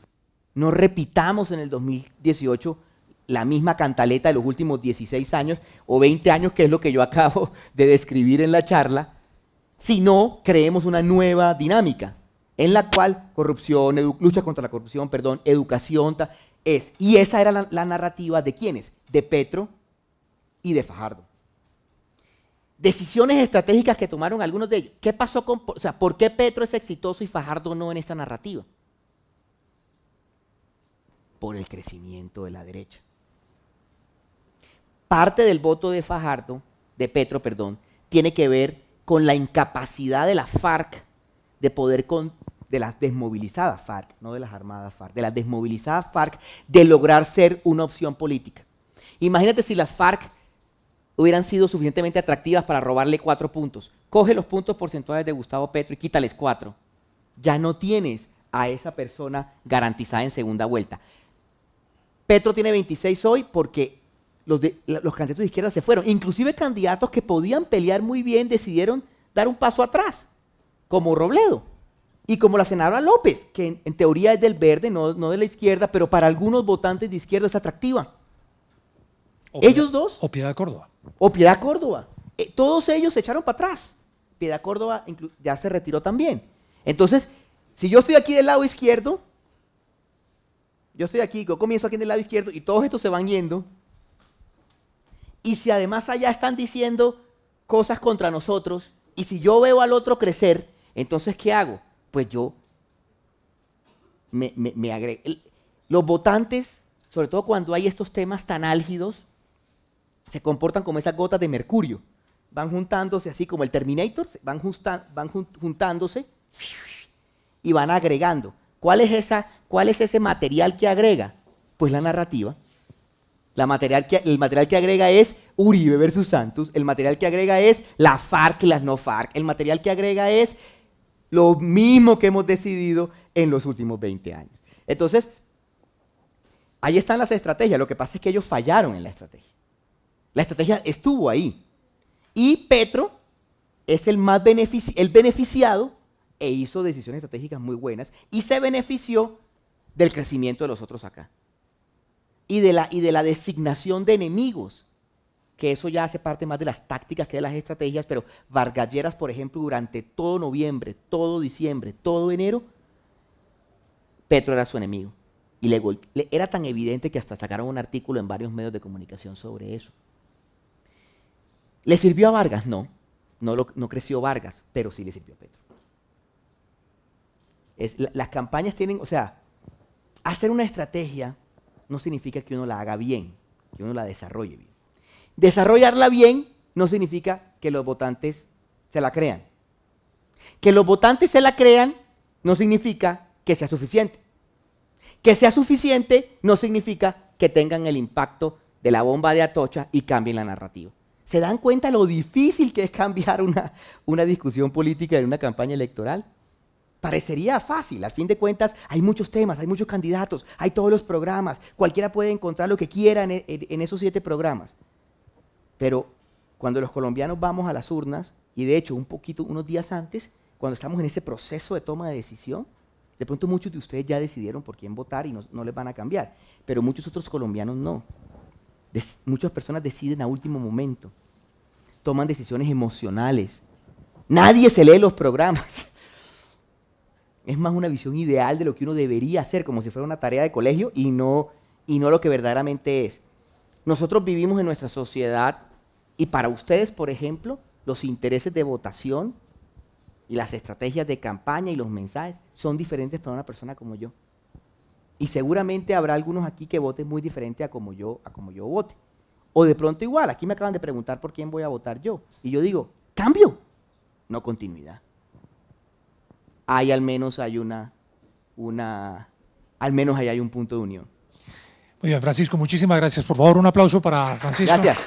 no repitamos en el 2018 la misma cantaleta de los últimos 16 años o 20 años, que es lo que yo acabo de describir en la charla, sino creemos una nueva dinámica en la cual lucha contra la corrupción, educación, y esa era la narrativa de ¿quiénes? De Petro y de Fajardo. Decisiones estratégicas que tomaron algunos de ellos. ¿Qué pasó por qué Petro es exitoso y Fajardo no en esta narrativa? Por el crecimiento de la derecha. Parte del voto de Petro, tiene que ver con la incapacidad de la FARC de poder de las desmovilizadas FARC, no de las armadas FARC, de las desmovilizadas FARC, de lograr ser una opción política. Imagínate si las FARC hubieran sido suficientemente atractivas para robarle 4 puntos. Coge los puntos porcentuales de Gustavo Petro y quítales 4. Ya no tienes a esa persona garantizada en segunda vuelta. Petro tiene 26 hoy porque los candidatos de izquierda se fueron. Inclusive candidatos que podían pelear muy bien decidieron dar un paso atrás, como Robledo y como la senadora López, que en teoría es del verde, no de la izquierda, pero para algunos votantes de izquierda es atractiva. Ellos dos. O Piedad Córdoba. O Piedad Córdoba. Todos ellos se echaron para atrás. Piedad Córdoba ya se retiró también. Entonces, si yo estoy aquí del lado izquierdo, yo comienzo aquí del lado izquierdo y todos estos se van yendo. Y si además allá están diciendo cosas contra nosotros, y si yo veo al otro crecer, entonces ¿qué hago? Pues yo me agrego. Los votantes, sobre todo cuando hay estos temas tan álgidos, se comportan como esas gotas de mercurio. Van juntándose así como el Terminator, van juntándose y van agregando. ¿Cuál es ese material que agrega? Pues la narrativa. El material que agrega es Uribe versus Santos, el material que agrega es la FARC y las no FARC, el material que agrega es lo mismo que hemos decidido en los últimos 20 años. Entonces, ahí están las estrategias, lo que pasa es que ellos fallaron en la estrategia. La estrategia estuvo ahí. Y Petro es el beneficiado e hizo decisiones estratégicas muy buenas y se benefició del crecimiento de los otros acá. Y de la designación de enemigos, que eso ya hace parte más de las tácticas que de las estrategias, pero Vargas Lleras, por ejemplo, durante todo noviembre, todo diciembre, todo enero, Petro era su enemigo. Y era tan evidente que hasta sacaron un artículo en varios medios de comunicación sobre eso. ¿Le sirvió a Vargas? No creció Vargas, pero sí le sirvió a Petro. Las campañas tienen, o sea, hacer una estrategia no significa que uno la haga bien, que uno la desarrolle bien. Desarrollarla bien no significa que los votantes se la crean. Que los votantes se la crean no significa que sea suficiente. Que sea suficiente no significa que tengan el impacto de la bomba de Atocha y cambien la narrativa. ¿Se dan cuenta lo difícil que es cambiar una discusión política en una campaña electoral? Parecería fácil, a fin de cuentas hay muchos temas, hay muchos candidatos, hay todos los programas, cualquiera puede encontrar lo que quiera en esos 7 programas. Pero cuando los colombianos vamos a las urnas, y de hecho unos días antes, cuando estamos en ese proceso de toma de decisión, de pronto muchos de ustedes ya decidieron por quién votar y no les van a cambiar, pero muchos otros colombianos no. Muchas personas deciden a último momento, toman decisiones emocionales. Nadie se lee los programas. Es más una visión ideal de lo que uno debería hacer, como si fuera una tarea de colegio y no lo que verdaderamente es. Nosotros vivimos en nuestra sociedad y para ustedes, por ejemplo, los intereses de votación y las estrategias de campaña y los mensajes son diferentes para una persona como yo. Y seguramente habrá algunos aquí que voten muy diferente a como yo vote. O de pronto igual, aquí me acaban de preguntar por quién voy a votar yo. Y yo digo, cambio, no continuidad. Al menos hay un punto de unión. Muy bien, Francisco, muchísimas gracias. Por favor, un aplauso para Francisco. Gracias.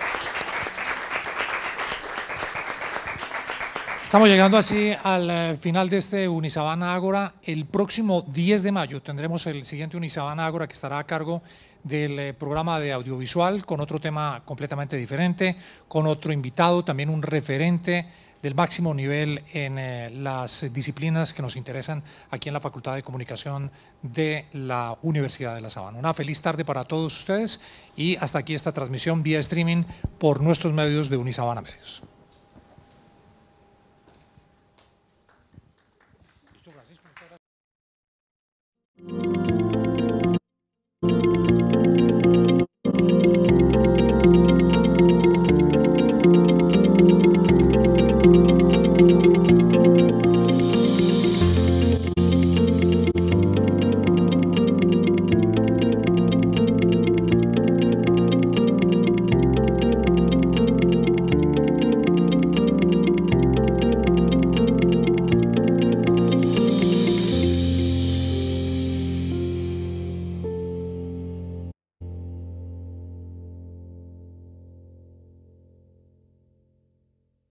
Estamos llegando así al final de este Unisabana Ágora. El próximo 10 de mayo tendremos el siguiente Unisabana Ágora que estará a cargo del programa de audiovisual con otro tema completamente diferente, con otro invitado, también un referente del máximo nivel en las disciplinas que nos interesan aquí en la Facultad de Comunicación de la Universidad de La Sabana. Una feliz tarde para todos ustedes y hasta aquí esta transmisión vía streaming por nuestros medios de Unisabana Medios. Francisco, muchas gracias.